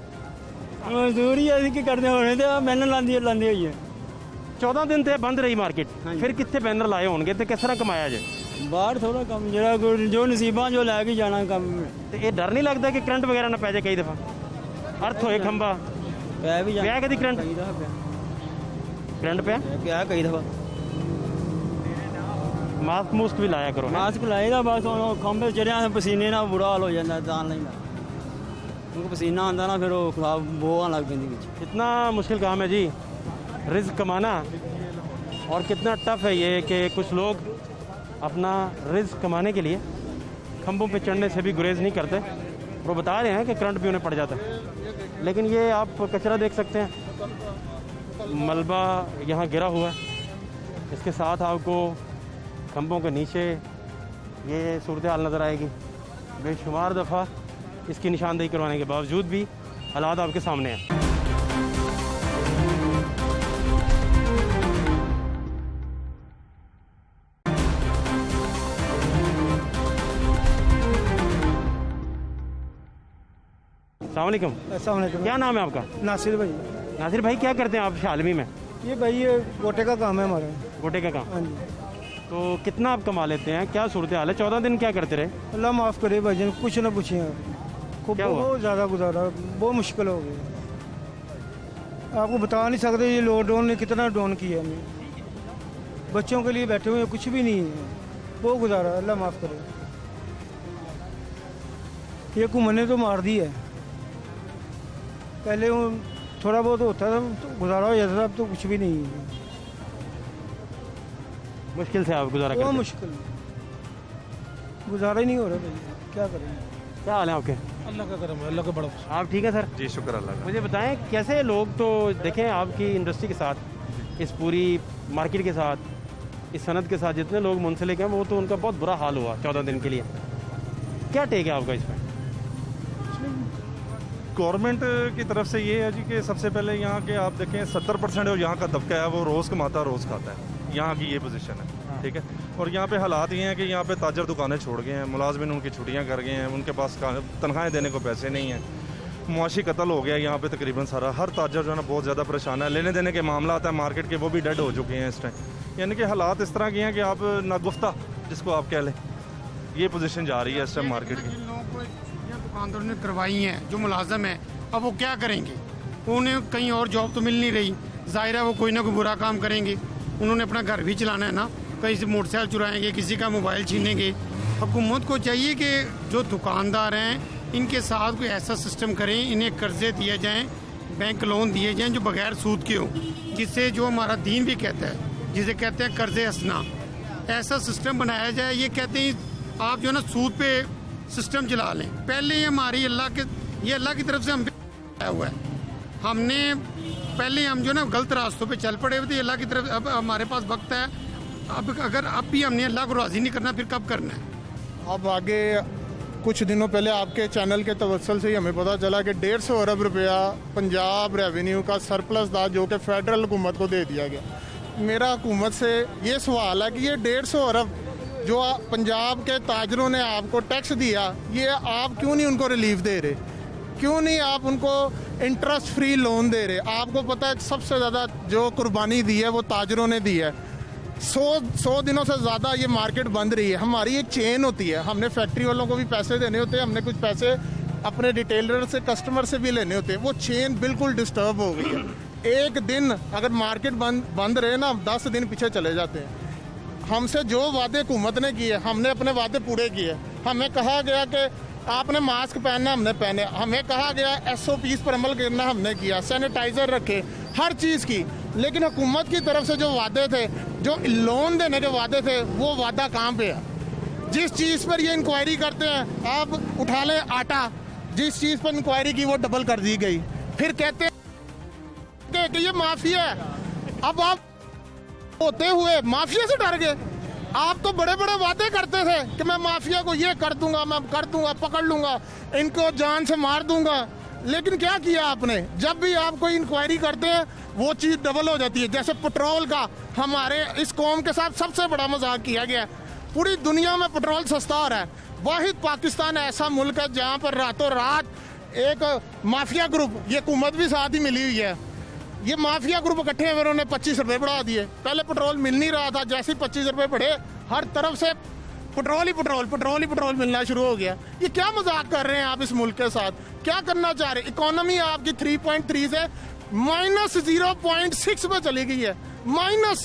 ਮਜ਼ਦੂਰੀ ਅਸੀਂ ਕੀ ਕਰਦੇ ਹੋਣੇ ਤੇ ਮੈਨੂੰ ਲਾਂਦੀ ਹੋਈ ਹੈ 14 ਦਿਨ ਤੇ ਬੰਦ ਰਹੀ ਮਾਰਕੀਟ ਫਿਰ ਕਿੱਥੇ ਬੈਨਰ ਲਾਏ ਹੋਣਗੇ ਤੇ ਕਿਸ ਤਰ੍ਹਾਂ ਕਮਾਇਆ ਜੇ ਬਾਹਰ ਥੋੜਾ ਕੰਮ ਜਿਹੜਾ ਜੋ ਨਸੀਬਾਂ ਜੋ ਲੈ ਕੇ ਜਾਣਾ ਕੰਮ ਤੇ ਇਹ ਡਰ ਨਹੀਂ ਲੱਗਦਾ ਕਿ ਕਰੰਟ ਵਗੈਰਾ ਨਾ ਪੈ ਜਾਏ ਕਈ ਦਫਾ ਅਰਥ ਹੋਏ ਖੰਭਾ ਪੈ ਵੀ ਪਿਆ ਕਦੀ ਕਰੰਟ ਪਿਆ ਕਈ ਦਫਾ ਮਾਸਕ ਮੂਸਕ ਵੀ ਲਾਇਆ ਕਰੋ ਮਾਸਕ ਲਾਏਗਾ ਬਸ ਹੁਣ ਖੰਭੇ ਚੜਿਆ ਪਸੀਨੇ ਨਾਲ ਬੁਰਾ ਹਾਲ ਹੋ ਜਾਂਦਾ ਦਾਨ ਲੈਂਦਾ ਉਹ ਪਸੀਨਾ ਆਉਂਦਾ ਨਾ ਫਿਰ ਉਹ ਖਰਾਬ ਬੋਹਾਂ ਲੱਗ ਪੈਂਦੀ ਵਿੱਚ कितना मुश्किल काम है जी रिज्क कमाना और कितना टफ है ये कि कुछ लोग अपना रिज्क कमाने के लिए खंभों पे चढ़ने से भी गुरेज नहीं करते वो बता रहे हैं कि करंट भी उन्हें पड़ जाता है लेकिन ये आप कचरा देख सकते हैं मलबा यहाँ गिरा हुआ है इसके साथ आपको खंभों के नीचे ये सूरत हाल नज़र आएगी बेशुमार दफ़ा इसकी निशानदेही करवाने के बावजूद भी हालात आपके सामने हैं अस्सलामुअलैकुम क्या नाम है आपका नासिर भाई नासिर भाई क्या करते हैं आप शालमी में ये भाई ये गोटे का काम है हमारा गोटे का काम हाँ जी तो कितना आप कमा लेते हैं क्या सूरत हाल है 14 दिन क्या करते रहे अल्लाह माफ़ करे भाईजान कुछ ना पूछिए खूब क्या हुआ? बहुत ज़्यादा गुजारा बहुत मुश्किल हो गई आपको बता नहीं सकते ये लॉकडाउन ने कितना डाउन किया हमें बच्चों के लिए बैठे हुए कुछ भी नहीं है बहुत गुजारा अल्लाह माफ़ करे ये घूमने ने तो मार दी है पहले वो थोड़ा बहुत होता था तो गुजारा हो जाता था अब तो कुछ भी नहीं है मुश्किल से आप गुजारा बहुत करते हैं मुश्किल गुजारा ही नहीं हो रहा भाई क्या करेंगे क्या हाल है आपके अल्लाह का करम है अल्लाह का बड़ा आप ठीक है सर जी शुक्र अल्लाह का मुझे बताएं कैसे लोग तो देखें आपकी इंडस्ट्री के साथ इस पूरी मार्केट के साथ इस सनत के साथ जितने लोग मुंसलिक हैं वो तो उनका बहुत बुरा हाल हुआ 14 दिन के लिए क्या टेक है आपका इस पर गवर्नमेंट की तरफ से ये है जी कि सबसे पहले यहाँ के आप देखें 70% जो यहाँ का तबका है वो रोज़ कमाता रोज़ खाता है यहाँ की ये पोजीशन है ठीक है और यहाँ पे हालात ये हैं कि यहाँ पे ताजर दुकानें छोड़ गए हैं मुलाजमिन उनकी छुट्टियाँ कर गए हैं उनके पास तनख्वाहें देने को पैसे नहीं हैं मुआशी कत्ल हो गया यहाँ पे तकरीबन सारा हर ताजर जो है ना बहुत ज़्यादा परेशान है लेने देने के मामला आता है मार्केट के वो भी डेड हो चुके हैं इस टाइम यानी कि हालात इस तरह के हैं कि आप नागुफ्ता जिसको आप कह लें ये पोजीशन जा रही है इस टाइम मार्केट की दुकानदारों ने करवाई हैं जो मुलाजम है अब वो क्या करेंगे उन्हें कहीं और जॉब तो मिल नहीं रही जाहिर है वो कोई ना कोई बुरा काम करेंगे उन्होंने अपना घर भी चलाना है ना कहीं से मोटरसाइकिल चुराएंगे किसी का मोबाइल छीनेंगे हुकूमत को चाहिए कि जो दुकानदार हैं इनके साथ कोई ऐसा सिस्टम करें इन्हें कर्जे दिए जाएं बैंक लोन दिए जाएं जो बगैर सूद के हो जिससे जो हमारा दीन भी कहता है जिसे कहते हैं कर्जे हंसना ऐसा सिस्टम बनाया जाए ये कहते हैं आप जो है ना सूद पे सिस्टम चला लें पहले ये हमारी अल्लाह की तरफ से हम आया हुआ है हमने पहले हम जो ना गलत रास्तों पे चल पड़े हुए थे अल्लाह की तरफ अब हमारे पास वक्त है अब अगर अब भी हमने अल्लाह को राज़ी नहीं करना फिर कब करना है अब आगे कुछ दिनों पहले आपके चैनल के तवस्सल से ही हमें पता चला कि 150 अरब रुपया पंजाब रेवेन्यू का सरप्लस था जो कि फेडरल हुकूमत को दे दिया गया मेरा हुकूमत से ये सवाल है कि ये 150 अरब जो पंजाब के ताजरों ने आपको टैक्स दिया ये आप क्यों नहीं उनको रिलीफ दे रहे क्यों नहीं आप उनको इंटरेस्ट फ्री लोन दे रहे आपको पता है सबसे ज़्यादा जो कुर्बानी दी है वो ताजरों ने दी है 100 दिनों से ज़्यादा ये मार्केट बंद रही है। हमारी एक चेन होती है, हमने फैक्ट्री वालों को भी पैसे देने होते हैं, हमने कुछ पैसे अपने रिटेलर से, कस्टमर से भी लेने होते हैं। वो चेन बिल्कुल डिस्टर्ब हो गई है। एक दिन अगर मार्केट बंद रहे ना, 10 दिन पीछे चले जाते हैं। हमसे जो वादे हुकूमत ने किए, हमने अपने वादे पूरे किए। हमें कहा गया कि आपने मास्क पहनना, हमने पहने। हमें कहा गया SOPs पर अमल करना, हमने किया। सैनिटाइजर रखे, हर चीज़ की। लेकिन हुकूमत की तरफ से जो वादे थे, जो लोन देने के वादे थे, वो वादा कहाँ पे है? जिस चीज़ पर ये इंक्वायरी करते हैं, आप उठा लें आटा, जिस चीज़ पर इंक्वायरी की वो डबल कर दी गई। फिर कहते हैं कि ये माफिया है। अब आप होते हुए माफिया से डर गए। आप तो बड़े बड़े वादे करते थे कि मैं माफिया को ये कर दूंगा, मैं कर दूंगा, पकड़ लूंगा, इनको जान से मार दूंगा। लेकिन क्या किया आपने? जब भी आप कोई इंक्वायरी करते हैं, वो चीज़ डबल हो जाती है। जैसे पेट्रोल का हमारे इस कौम के साथ सबसे बड़ा मजाक किया गया। पूरी दुनिया में पेट्रोल सस्ता हो रहा है। वाहिद पाकिस्तान ऐसा मुल्क है जहाँ पर रातों रात एक माफिया ग्रुप, ये हुकूमत भी साथ ही मिली हुई है, ये माफिया ग्रुप इकट्ठे हुए, उन्होंने 25 रुपए बढ़ा दिए। पहले पेट्रोल मिल नहीं रहा था, जैसे ही 25 रुपए बढ़े, हर तरफ से पेट्रोल ही पेट्रोल मिलना शुरू हो गया। ये क्या मजाक कर रहे हैं आप इस मुल्क के साथ? क्या करना चाह रहे हैं? इकोनॉमी आपकी 3.3 से -0.6 पे चली गई है, माइनस।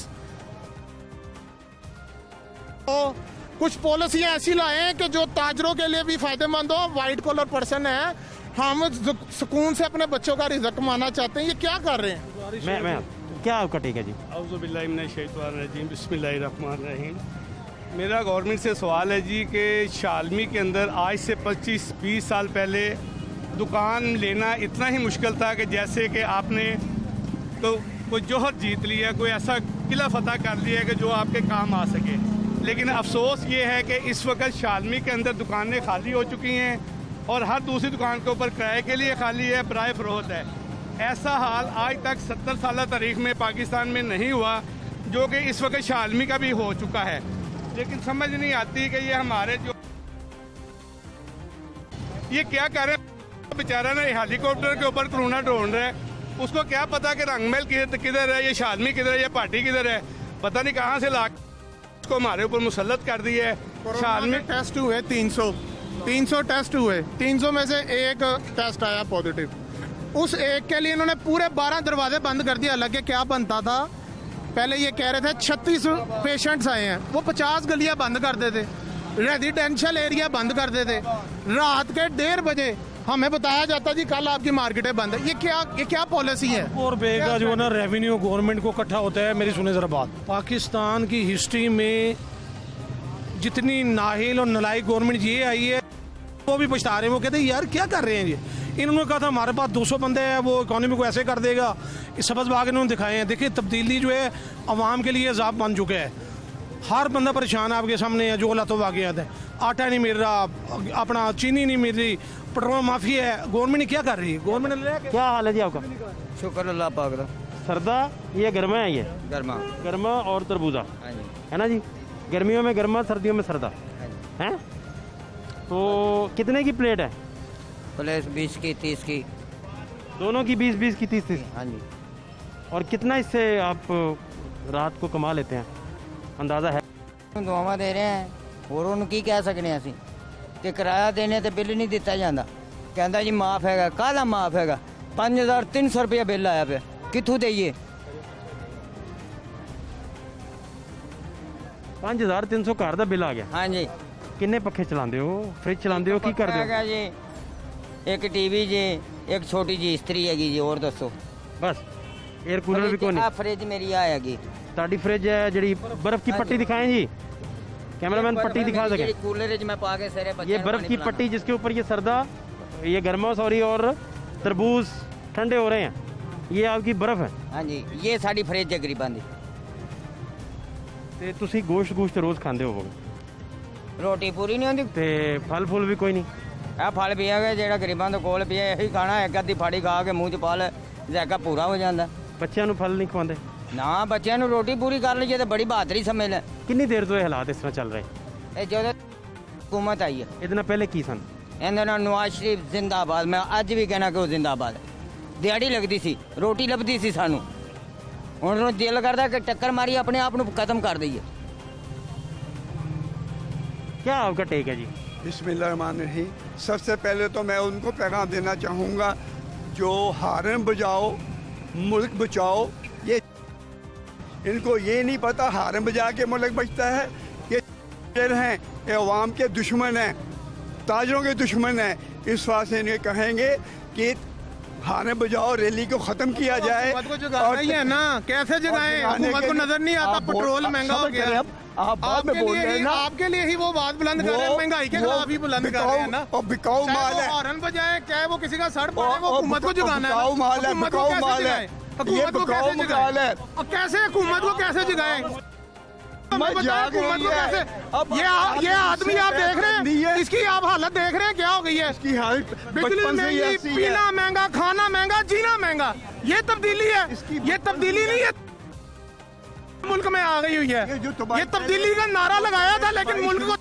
तो कुछ पॉलिसियां ऐसी लाए हैं कि जो ताजरों के लिए भी फायदेमंद हो। वाइट कॉलर पर्सन है, हम सुकून से अपने बच्चों का रिज़्क कमाना चाहते हैं। ये क्या कर रहे हैं? मैं क्या आपका ठीक है जी? बिस्मिल्लाहिर्रहमानिर्रहीम। मेरा गवर्नमेंट से सवाल है जी कि शालमी के अंदर आज से 25-20 साल पहले दुकान लेना इतना ही मुश्किल था कि जैसे कि आपने तो कोई जोहर जीत लिया, कोई ऐसा किला फतह कर लिया कि जो आपके काम आ सके। लेकिन अफसोस ये है कि इस वक्त शालमी के अंदर दुकानें खाली हो चुकी हैं और हर दूसरी दुकान के ऊपर किराए के लिए खाली है, बराए फरोख्त है। ऐसा हाल आज तक 70 साल तारीख में पाकिस्तान में नहीं हुआ, जो कि इस वक्त शालमी का भी हो चुका है। लेकिन समझ नहीं आती कि ये हमारे जो ये क्या कर रहे हैं। बेचारा ना हेलीकॉप्टर के ऊपर कोरोना ढूंढ रहा है, उसको क्या पता कि रंगमहल किधर है, ये शालमी किधर है, ये पार्टी किधर है, पता नहीं कहाँ से ला उसको हमारे ऊपर मुसल्लत कर दी है। शालमी टेस्ट हुए 300 टेस्ट हुए, 300 में से एक टेस्ट आया पॉजिटिव। उस एक के लिए इन्होंने पूरे 12 दरवाजे बंद कर दिए। हालांकि क्या बनता था, पहले ये कह रहे थे 36 पेशेंट्स आए हैं, वो 50 गलियां बंद कर देते, रेजिडेंशियल एरिया बंद कर देते। रात के 1:30 बजे हमें बताया जाता जी कल आपकी मार्केटें बंद है। ये क्या पॉलिसी है? और बेगा जो है ना रेवेन्यू गवर्नमेंट को इकट्ठा होता है। मेरी सुने जरा बात, पाकिस्तान की हिस्ट्री में जितनी नाहिल और नलायक गवर्नमेंट ये आई है, वो भी पछता रहे हैं। वो कहते हैं यार क्या कर रहे हैं ये। इन्होंने कहा था हमारे पास 200 बंदे हैं, वो इकोनॉमी को ऐसे कर देगा। इस सबज बाग इन्होंने दिखाए हैं। देखिए तब्दीली जो है अवाम के लिए अजाब बन चुका है। हर बंदा परेशान आपके सामने है। जो अल्लाह तो वाक़ियात है, आटा नहीं मिल रहा, अपना चीनी नहीं मिल रही, पेट्रोल माफी है। गवर्नमेंट क्या कर रही है? गवर्नमेंट ने क्या हाल है जी आपका? शुक्र अल्लाह पाक का। सरदा ये गर्मा है, ये गर्मा और तरबूजा है ना जी। गर्मियों में गर्मा, सर्दियों में सरदा है। तो कितने की प्लेट है? प्लेट 20 की 30 की, दोनों की 20-20 की 30-30। हाँ जी। और कितना इससे आप रात को कमा लेते हैं, अंदाज़ा है? दुआवां दे रहे हैं, और उन्होंने की कह सकने ਅਸੀਂ कि किराया देने ते बिल नहीं दिता जाता। कहता जी माफ हैगा, काहदा माफ हैगा? 5300 रुपया बिल आया पे, कित्थों देइए? 5300 घर का बिल आ गया। हाँ जी। किन्ने पखे चलाते हो, फ्रिज चलाते हो, की करते हो? जी एक टीवी जी, एक छोटी जी इस्त्री हैगी जी, और दसो बस। एयर कूलर भी कोई नहीं? फ्रिज मेरी आएगी। ताड़ी फ्रिज है जी, बर्फ की पट्टी दिखाएं जी, कैमरामैन पट्टी दिखा सके। कूलर में पा के सारे ये बर्फ की पट्टी जिसके ऊपर ये सरदा, ये गर्मा सॉरी और तरबूज ठंडे हो रहे हैं, ये आपकी बर्फ है। हाँ जी, ये साड़ी फ्रिज है गरीबां दी। ते तुसी गोश्त रोज खांदे होवोगे? रोटी पूरी नहीं होती। ते फल फूल भी कोई नहीं? ਇਹ ਫਲ ਵੀ ਹੈਗਾ ਜਿਹੜਾ ਗਰੀਬਾਂ ਦੇ ਕੋਲ ਪਿਆ, ਇਹੀ ਖਾਣਾ। ਇੱਕ ਅੱਧੀ ਫਾੜੀ ਖਾ ਕੇ ਮੂੰਹ 'ਚ ਪਾ ਲੈ, ਜ਼ਾਇਕਾ ਪੂਰਾ ਹੋ ਜਾਂਦਾ। ਬੱਚਿਆਂ ਨੂੰ ਫਲ ਨਹੀਂ ਖਵਾਉਂਦੇ? ਨਾ, ਬੱਚਿਆਂ ਨੂੰ ਰੋਟੀ ਪੂਰੀ ਕਰ ਲਈਏ ਤੇ ਬੜੀ ਬਹਾਦਰੀ ਸਮਝ ਲੈ। ਕਿੰਨੀ ਦੇਰ ਤੋਂ ਇਹ ਹਾਲਾਤ ਇਸ ਤਰ੍ਹਾਂ ਚੱਲ ਰਹੇ? ਇਹ ਜਦੋਂ ਹਕੂਮਤ ਆਈ ਹੈ। ਇਹਦੇ ਨਾਲ ਪਹਿਲੇ ਕੀ ਸਨ? ਇਹਦੇ ਨਾਲ ਨਵਾਜ਼ ਸ਼ਰੀਫ ਜ਼ਿੰਦਾਬਾਦ। ਮੈਂ ਅੱਜ ਵੀ ਕਹਿਣਾ ਕਿ ਉਹ ਜ਼ਿੰਦਾਬਾਦ। ਦਿਹਾੜੀ ਲੱਗਦੀ ਸੀ, ਰੋਟੀ ਲੱਭਦੀ ਸੀ ਸਾਨੂੰ। ਹੁਣ ਦਿਲ ਕਰਦਾ ਕਿ ਟੱਕਰ ਮਾਰੀ ਆਪਣੇ ਆਪ ਨੂੰ ਖਤਮ ਕਰ ਦਈਏ। क्या आपका टेक है जी? बिस्मिल्लाहिर्रहमानिर्रहीम। सबसे पहले तो मैं उनको पैगाम देना चाहूँगा जो हारन बजाओ मुल्क बचाओ, ये इनको ये नहीं पता हारन बजा के मुल्क बचता है। ये हैं, ये अवाम के दुश्मन हैं, ताजरों के दुश्मन हैं। इस बात से इन्हें कहेंगे कि हारन बजाओ, रैली को ख़त्म किया जाए। हुकूमत को जगाना ही है ना, कैसे जगाएं? हुकूमत को नजर नहीं आता पेट्रोल महंगा हो गया। आपके लिए ही वो बात बुलंद कर रहे हैं, महंगाई के खिलाफ ही बुलंद कर रहे हैं ना। और बिकाऊ माल है, हॉर्न बजाए चाहे वो किसी का सर पड़े, वो हुकूमत को जगाना है। बिकाऊ माल है, बिकाऊ माल है, ये बिकाऊ माल है। और कैसे हुकूमत को कैसे जगाएं? ये आदमी आप देख रहे हैं, इसकी आप हालत देख रहे हैं क्या हो गई है? इसकी हालत बिजली महंगी, पीना महंगा, खाना महंगा, जीना महंगा। ये तब्दीली है, ये तब्दीली नहीं है, मुल्क में आ गई हुई है। ये तब्दीली का नारा लगाया था लेकिन मुल्क को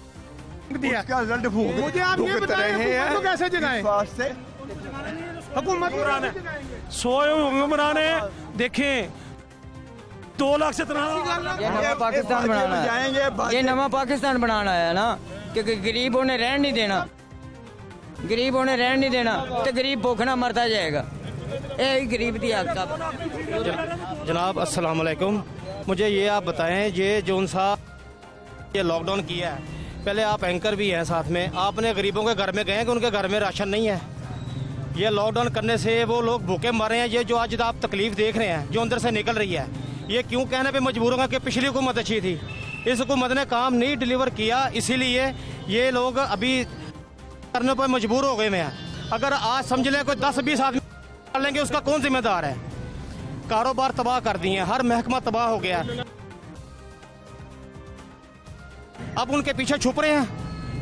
दिया। मुझे आप ये बताएं हुकूमत को कैसे जगाएं? हुकूमत बनाने देखें 2 लाख से ये नवा पाकिस्तान बनाना है, ये नवा पाकिस्तान बनाना है ना, क्योंकि गरीबों ने रहन नहीं देना, गरीबों ने रहन नहीं देना तो गरीब भूखना मरता जाएगा। यही गरीब थी आपका। जनाब अस्सलाम वालेकुम, मुझे ये आप बताएं, ये जोन सा ये लॉकडाउन किया है, पहले आप एंकर भी हैं साथ में, आपने गरीबों के घर में गए कि उनके घर में राशन नहीं है? ये लॉकडाउन करने से वो लोग भूखे मर रहे हैं। ये जो आज आप तकलीफ देख रहे हैं जो अंदर से निकल रही है, ये क्यों कहने पे मजबूर होगा कि पिछली हुकूमत अच्छी थी, इस हुकूमत ने काम नहीं डिलीवर किया, इसीलिए ये लोग अभी करने पर मजबूर हो गए हैं। अगर आज समझ लें कोई 10-20 आदमी कर लेंगे, उसका कौन जिम्मेदार है? कारोबार तबाह कर दिए, हर महकमा तबाह हो गया। अब उनके पीछे छुप रहे हैं,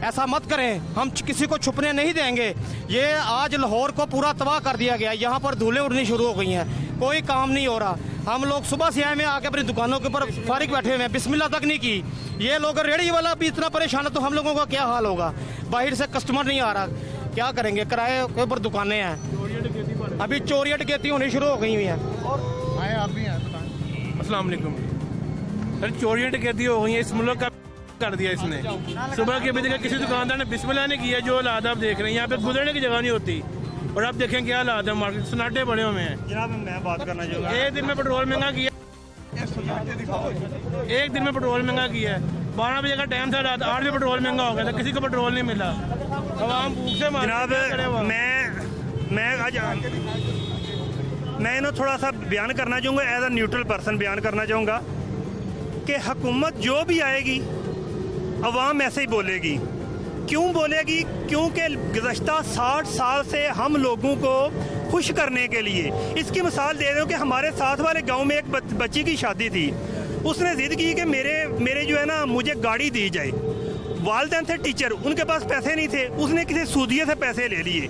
ऐसा मत करें, हम किसी को छुपने नहीं देंगे। ये आज लाहौर को पूरा तबाह कर दिया गया, यहाँ पर धूलें उड़नी शुरू हो गई हैं, कोई काम नहीं हो रहा। हम लोग सुबह से आए में आके अपनी दुकानों के ऊपर फारिग बैठे हुए हैं, बिस्मिल्लाह तक नहीं की। ये लोग रेहड़ी वाला भी इतना परेशान है तो हम लोगों का क्या हाल होगा? बाहर से कस्टमर नहीं आ रहा, क्या करेंगे? किराए के ऊपर दुकानें हैं, अभी चोरियां डकैती होनी शुरू हो गई हुई हैं। आप भी हैं, अस्सलाम वालेकुम। सर चोरियां डकैती हो गई हैं, इस मुल्क का कर दिया इसने। सुबह के बजे किसी दुकानदार ने बिस्मिल्लाह नहीं किया, जो हालात आप देख रहे हैं, यहाँ पे गुजरने की जगह नहीं होती। और आप देखें क्या हालात है, मार्केट सन्नाटे बड़े हुए हैं। जनाब मैं बात करना चाहूँगा, एक दिन में पेट्रोल महंगा किया, एक दिन में पेट्रोल महंगा किया है। 12 बजे का टाइम था, रात 8 बजे पेट्रोल महंगा हो गया था, किसी को पेट्रोल नहीं मिला। आवाम भूख से मार। जनाब मैं इन्हें थोड़ा सा बयान करना चाहूँगा, एज अ न्यूट्रल पर्सन बयान करना चाहूँगा कि हुकूमत जो भी आएगी अवाम ऐसे ही बोलेगी। क्यों बोलेगी? क्योंकि गुज़श्ता 60 साल से हम लोगों को खुश करने के लिए, इसकी मिसाल दे रहे हो कि हमारे साथ वाले गांव में एक बच्ची की शादी थी, उसने ज़िद की कि मेरे जो है ना मुझे गाड़ी दी जाए। वालिदैन थे टीचर, उनके पास पैसे नहीं थे, उसने किसी सूदिये से पैसे ले लिए,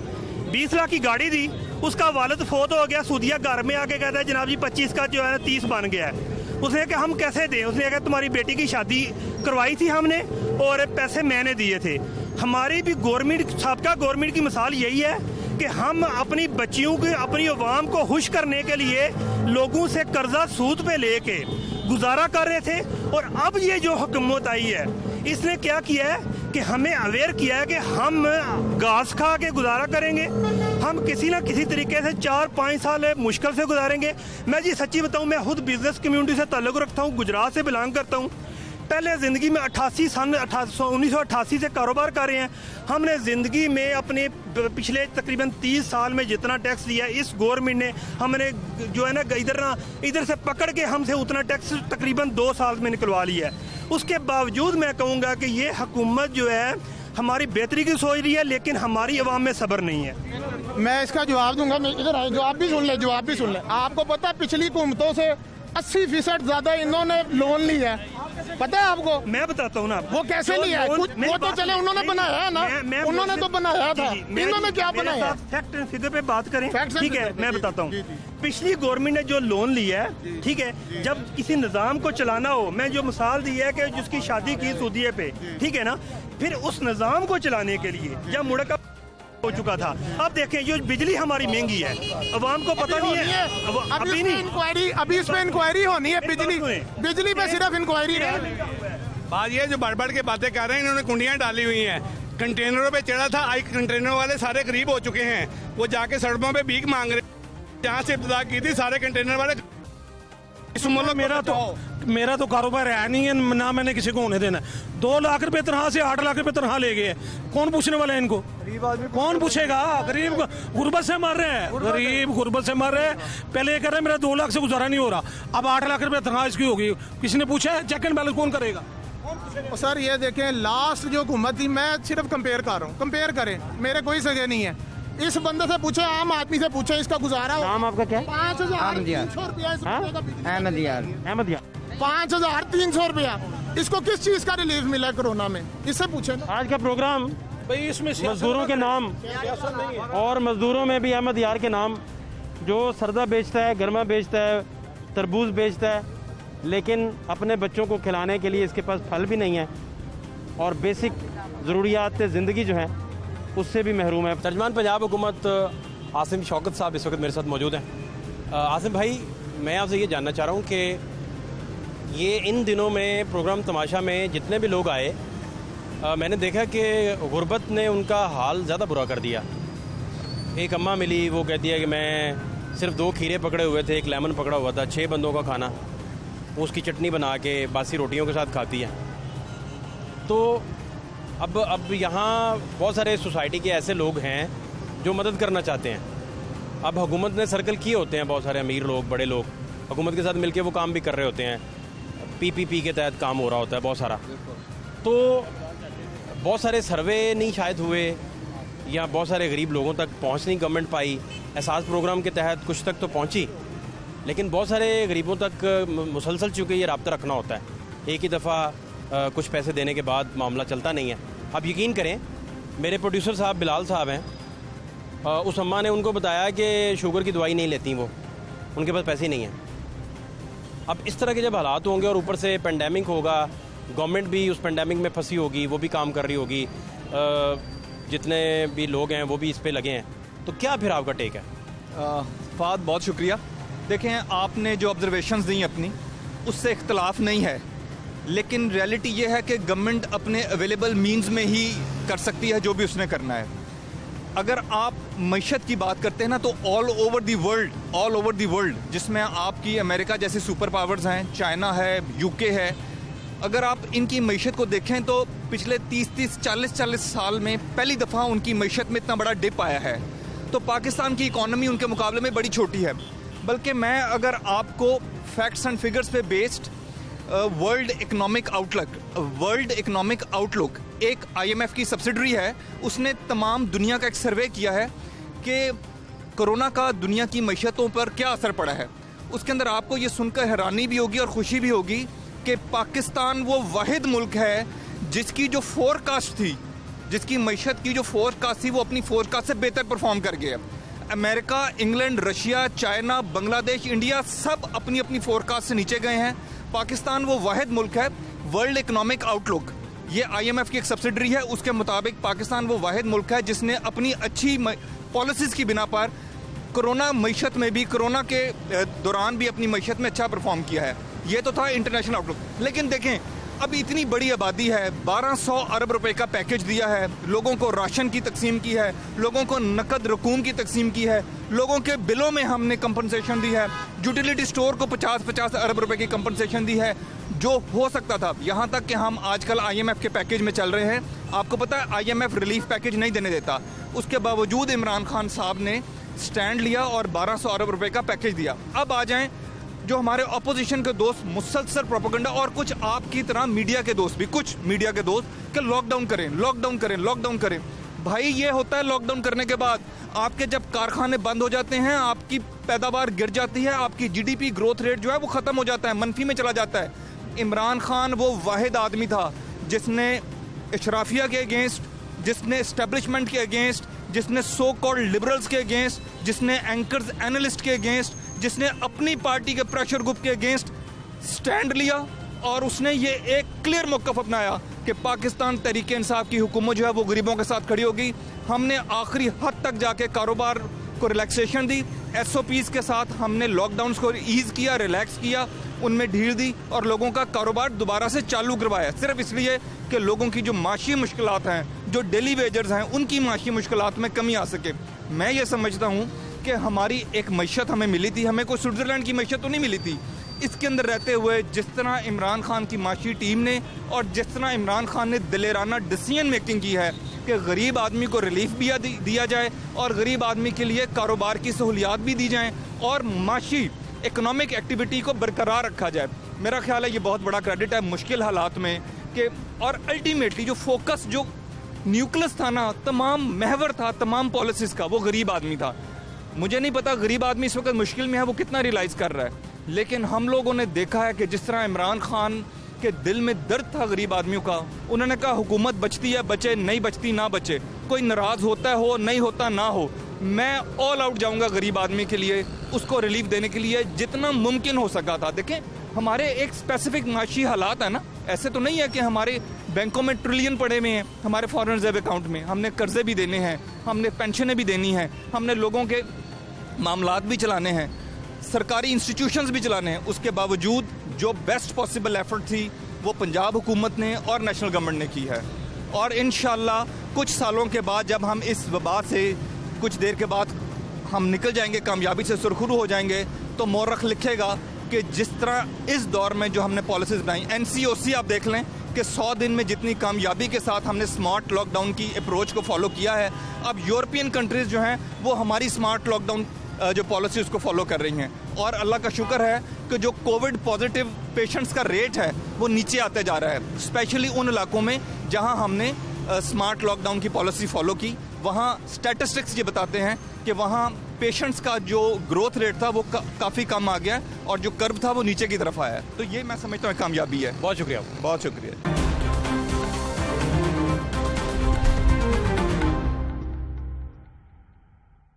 20 लाख की गाड़ी दी। उसका वालिद फोत हो गया, सूदिया घर में आके कहता है जनाब जी 25 का जो है ना 30 बन गया है। उसने कहा हम कैसे दें? उसने कहा तुम्हारी बेटी की शादी करवाई थी हमने और पैसे मैंने दिए थे। हमारी भी गवर्नमेंट, साबका गवर्नमेंट की मिसाल यही है कि हम अपनी बच्चियों के, अपनी अवाम को खुश करने के लिए लोगों से कर्जा सूद पे लेके गुजारा कर रहे थे। और अब ये जो हुकूमत आई है, इसने क्या किया है कि हमें अवेयर किया है कि हम घास खा के गुजारा करेंगे, हम किसी ना किसी तरीके से 4-5 साल मुश्किल से गुजारेंगे। मैं जी सच्ची बताऊं, मैं खुद बिजनेस कम्युनिटी से ताल्लुक़ रखता हूं, गुजरात से बिलोंग करता हूं। पहले ज़िंदगी में 1988 से कारोबार कर रहे हैं। हमने ज़िंदगी में अपने पिछले तकरीबन 30 साल में जितना टैक्स दिया, इस गवर्नमेंट ने हमने जो है ना इधर से पकड़ के हमसे उतना टैक्स तकरीबन 2 साल में निकलवा लिया है। उसके बावजूद मैं कहूँगा कि ये हुकूमत जो है हमारी बेहतरी की सोच रही है, लेकिन हमारी अवाम में सब्र नहीं है। मैं इसका जवाब दूंगा, इधर आए, जवाब भी सुन ले। आपको पता है पिछली हुकूमतों से 80% ज्यादा इन्होंने लोन लिया है, पता है आपको? मैं बताता हूँ ना वो कैसे लिया है। वो तो चले उन्होंने बनाया है ना, उन्होंने तो बनाया था, इन्होंने क्या बनाया? फैक्ट एंड फिगर पे बात करें, ठीक है? मैं बताता हूँ, पिछली गवर्नमेंट ने जो लोन लिया है, ठीक है, जब किसी निज़ाम को चलाना हो, मैं जो मिसाल दी है कि जिसकी शादी की सूदिये पे, ठीक है ना, फिर उस निज़ाम को चलाने के लिए जब मुड़का हो चुका था। अब देखें ये बिजली हमारी महंगी है, अवाम को पता नहीं है। अभी नहीं, अभी इस पे इंक्वायरी होनी है। बिजली पे सिर्फ इंक्वायरी है। बात ये जो बढ़ के बातें कर रहे हैं, इन्होंने कुंडियां डाली हुई हैं, कंटेनरों पे चढ़ा था, आज कंटेनर वाले सारे गरीब हो चुके हैं, वो जाके सड़कों पे भीख मांग रहे हैं। जहाँ से इब्तिदा की थी सारे कंटेनर वाले मेरा तो कारोबार है नहीं है, ना मैंने किसी को होने देना। 2 लाख रुपए तनख्वाह से 8 लाख रुपए तनख्वाह ले गए। कौन पूछने वाला है इनको? कौन पूछेगा? गरीब गुर्बत से मर रहे हैं, गरीब गुर्बत से मर रहे हैं। पहले ये कह रहे हैं मेरा 2 लाख से गुजारा नहीं हो रहा, अब 8 लाख रुपए तनख्वाह इसकी होगी। किसी ने पूछा है? चेक एंड बैलेंस कौन करेगा? सर ये देखें, लास्ट जो हुकूमत थी, मैं सिर्फ कंपेयर कर रहा हूँ, कंपेयर करें, मेरे कोई सगे नहीं है। इस बंदे से पूछे, आम आदमी से पूछे, इसका गुजारा हो। नाम आपका क्या है? 5,300 रुपया। इसको किस चीज का रिलीफ मिला कोरोना में? इससे पूछे ना। आज का प्रोग्राम भाई इसमें मजदूरों के नाम और मजदूरों में भी अहमद यार के नाम, जो सरदा बेचता है, गर्मा बेचता है, तरबूज बेचता है, लेकिन अपने बच्चों को खिलाने के लिए इसके पास फल भी नहीं है और बेसिक ज़रूरियात ज़िंदगी जो है उससे भी महरूम है। तर्जमान पंजाब हुकूमत आसिम शौकत साहब इस वक्त मेरे साथ मौजूद हैं। आसिम भाई, मैं आपसे ये जानना चाह रहा हूँ कि ये इन दिनों में प्रोग्राम तमाशा में जितने भी लोग आए, मैंने देखा कि गुर्बत ने उनका हाल ज़्यादा बुरा कर दिया। एक अम्मा मिली, वो कहती है कि मैं सिर्फ 2 खीरे पकड़े हुए थे, एक लेमन पकड़ा हुआ था, 6 बंदों का खाना, उसकी चटनी बना के बासी रोटियों के साथ खाती है। तो अब यहाँ बहुत सारे सोसाइटी के ऐसे लोग हैं जो मदद करना चाहते हैं। अब हुकूमत ने सर्कल किए होते हैं, बहुत सारे अमीर लोग, बड़े लोग हुकूमत के साथ मिलके वो काम भी कर रहे होते हैं, PPP के तहत काम हो रहा होता है बहुत सारा। तो बहुत सारे सर्वे नहीं शायद हुए, या बहुत सारे गरीब लोगों तक पहुँच नहीं गवर्नमेंट पाई। एहसास प्रोग्राम के तहत कुछ तक तो पहुँची, लेकिन बहुत सारे गरीबों तक मुसलसल चूँकि ये रब्ता रखना होता है, एक ही दफ़ा कुछ पैसे देने के बाद मामला चलता नहीं है। अब यकीन करें, मेरे प्रोड्यूसर साहब बिलाल साहब हैं, उस अम्मा ने उनको बताया कि शुगर की दवाई नहीं लेती वो, उनके पास पैसे नहीं हैं। अब इस तरह के जब हालात होंगे और ऊपर से पेंडेमिक होगा, गवर्नमेंट भी उस पेंडेमिक में फंसी होगी, वो भी काम कर रही होगी, जितने भी लोग हैं वो भी इस पे लगे हैं, तो क्या फिर आपका टेक है? फाद बहुत शुक्रिया। देखें, आपने जो ऑब्जर्वेशंस दी अपनी, उससे इख्तलाफ नहीं है, लेकिन रियलिटी ये है कि गवर्नमेंट अपने अवेलेबल मींस में ही कर सकती है जो भी उसने करना है। अगर आप मईशत की बात करते हैं ना, तो ऑल ओवर दी वर्ल्ड, जिसमें आपकी अमेरिका जैसे सुपर पावर्स हैं, चाइना है, यूके है, अगर आप इनकी मईशत को देखें तो पिछले 30 40 साल में पहली दफ़ा उनकी मईशत में इतना बड़ा डिप आया है। तो पाकिस्तान की इकॉनमी उनके मुकाबले में बड़ी छोटी है। बल्कि मैं अगर आपको फैक्ट्स एंड फिगर्स पे बेस्ड वर्ल्ड इकोनॉमिक आउटलुक एक IMF की सब्सिडरी है, उसने तमाम दुनिया का एक सर्वे किया है कि कोरोना का दुनिया की मईशतों पर क्या असर पड़ा है। उसके अंदर आपको ये सुनकर हैरानी भी होगी और खुशी भी होगी कि पाकिस्तान वो वाहिद मुल्क है जिसकी जो फोरकास्ट थी, जिसकी मईशत की जो फोरकास्ट थी, वो अपनी फोरकास्ट से बेहतर परफॉर्म कर गया। America, England, Russia, China, Bangladesh, India सब अपनी अपनी फोरकास्ट से नीचे गए हैं। पाकिस्तान वो वाहिद मुल्क है, वर्ल्ड इकोनॉमिक आउटलुक ये IMF की एक सब्सिडरी है, उसके मुताबिक पाकिस्तान वो वाहिद मुल्क है जिसने अपनी अच्छी पॉलिसीज़ की बिना पर कोरोना मईशत में भी, कोरोना के दौरान भी अपनी मईशत में अच्छा परफॉर्म किया है। ये तो था इंटरनेशनल आउटलुक। लेकिन देखें, अब इतनी बड़ी आबादी है, 1200 अरब रुपए का पैकेज दिया है, लोगों को राशन की तकसीम की है, लोगों को नकद रकूम की तकसीम की है, लोगों के बिलों में हमने कंपनसेशन दी है, यूटिलिटी स्टोर को 50 अरब रुपए की कंपनसेशन दी है, जो हो सकता था। यहाँ तक कि हम आजकल IMF के पैकेज में चल रहे हैं। आपको पता है IMF रिलीफ पैकेज नहीं देने देता, उसके बावजूद इमरान खान साहब ने स्टैंड लिया और 1200 अरब रुपए का पैकेज दिया। अब आ जाएं जो हमारे अपोजिशन के दोस्त मुसलसल प्रोपेगेंडा, और कुछ आपकी तरह मीडिया के दोस्त भी, कुछ मीडिया के दोस्त कि लॉकडाउन करें। भाई ये होता है लॉकडाउन करने के बाद, आपके जब कारखाने बंद हो जाते हैं, आपकी पैदावार गिर जाती है, आपकी GDP ग्रोथ रेट जो है वो ख़त्म हो जाता है, मनफी में चला जाता है। इमरान खान वो वाहिद आदमी था जिसने इशराफिया के अगेंस्ट, जिसने एस्टेब्लिशमेंट के अगेंस्ट, जिसने सो कॉल्ड लिबरल्स के अगेंस्ट, जिसने एंकर्स एनालिस्ट के अगेंस्ट, जिसने अपनी पार्टी के प्रेशर ग्रुप के अगेंस्ट स्टैंड लिया और उसने ये एक क्लियर मौक़िफ़ अपनाया कि पाकिस्तान तहरीक इंसाफ की हुकूमत जो है वो गरीबों के साथ खड़ी होगी। हमने आखिरी हद तक जाके कारोबार को रिलैक्सेशन दी, SOPs के साथ हमने लॉकडाउन्स को ईज़ किया, रिलैक्स किया, उनमें ढील दी और लोगों का कारोबार दोबारा से चालू करवाया, सिर्फ इसलिए कि लोगों की जो माशी मुश्किलात हैं, जो डेली वेजर्स हैं, उनकी माशी मुश्किलात में कमी आ सके। मैं ये समझता हूँ कि हमारी एक मईशत हमें मिली थी, हमें कोई स्विट्ज़रलैंड की मईशत तो नहीं मिली थी। इसके अंदर रहते हुए जिस तरह इमरान खान की माशी टीम ने और जिस तरह इमरान खान ने दिलेराना डिसीजन मेकिंग की है कि गरीब आदमी को रिलीफ भी दिया जाए और गरीब आदमी के लिए कारोबार की सहूलियात भी दी जाएँ और माशी इकोनॉमिक एक्टिविटी को बरकरार रखा जाए, मेरा ख्याल है ये बहुत बड़ा क्रेडिट है मुश्किल हालात में कि और अल्टीमेटली जो फोकस, जो न्यूक्लियस था ना, तमाम महवर था तमाम पॉलिसीज़ का, वो गरीब आदमी था। मुझे नहीं पता गरीब आदमी इस वक्त मुश्किल में है वो कितना रियलाइज़ कर रहा है, लेकिन हम लोगों ने देखा है कि जिस तरह इमरान खान के दिल में दर्द था गरीब आदमियों का, उन्होंने कहा हुकूमत बचती है बचे, नहीं बचती ना बचे, कोई नाराज़ होता हो नहीं होता ना हो, मैं ऑल आउट जाऊंगा गरीब आदमी के लिए, उसको रिलीफ देने के लिए जितना मुमकिन हो सका था। देखें हमारे एक स्पेसिफिक माशी हालात है ना, ऐसे तो नहीं है कि हमारे बैंकों में ट्रिलियन पड़े हुए हैं, हमारे फॉरेन रिजर्व अकाउंट में, हमने कर्जे भी देने हैं, हमने पेंशनें भी देनी हैं, हमने लोगों के मामलात भी चलाने हैं, सरकारी इंस्टीट्यूशंस भी चलाने हैं। उसके बावजूद जो बेस्ट पॉसिबल एफर्ट थी वो पंजाब हुकूमत ने और नेशनल गवर्नमेंट ने की है और इंशाल्लाह कुछ सालों के बाद जब हम इस वबा से कुछ देर के बाद हम निकल जाएंगे, कामयाबी से सुरखरू हो जाएंगे, तो मौरख लिखेगा कि जिस तरह इस दौर में जो हमने पॉलिसीज़ बनाई, NCOC आप देख लें कि 100 दिन में जितनी कामयाबी के साथ हमने स्मार्ट लॉकडाउन की अप्रोच को फॉलो किया है, अब यूरोपियन कंट्रीज़ जो हैं वो हमारी स्मार्ट लॉकडाउन जो पॉलिसी उसको फॉलो कर रही हैं और अल्लाह का शुक्र है कि जो कोविड पॉजिटिव पेशेंट्स का रेट है वो नीचे आते जा रहा है, स्पेशली उन इलाकों में जहां हमने स्मार्ट लॉकडाउन की पॉलिसी फॉलो की। वहां स्टैटिस्टिक्स ये बताते हैं कि वहां पेशेंट्स का जो ग्रोथ रेट था वो काफ़ी कम आ गया और जो कर्व था वो नीचे की तरफ आया है, तो ये मैं समझता हूँ कामयाबी है। बहुत शुक्रिया। बहुत शुक्रिया।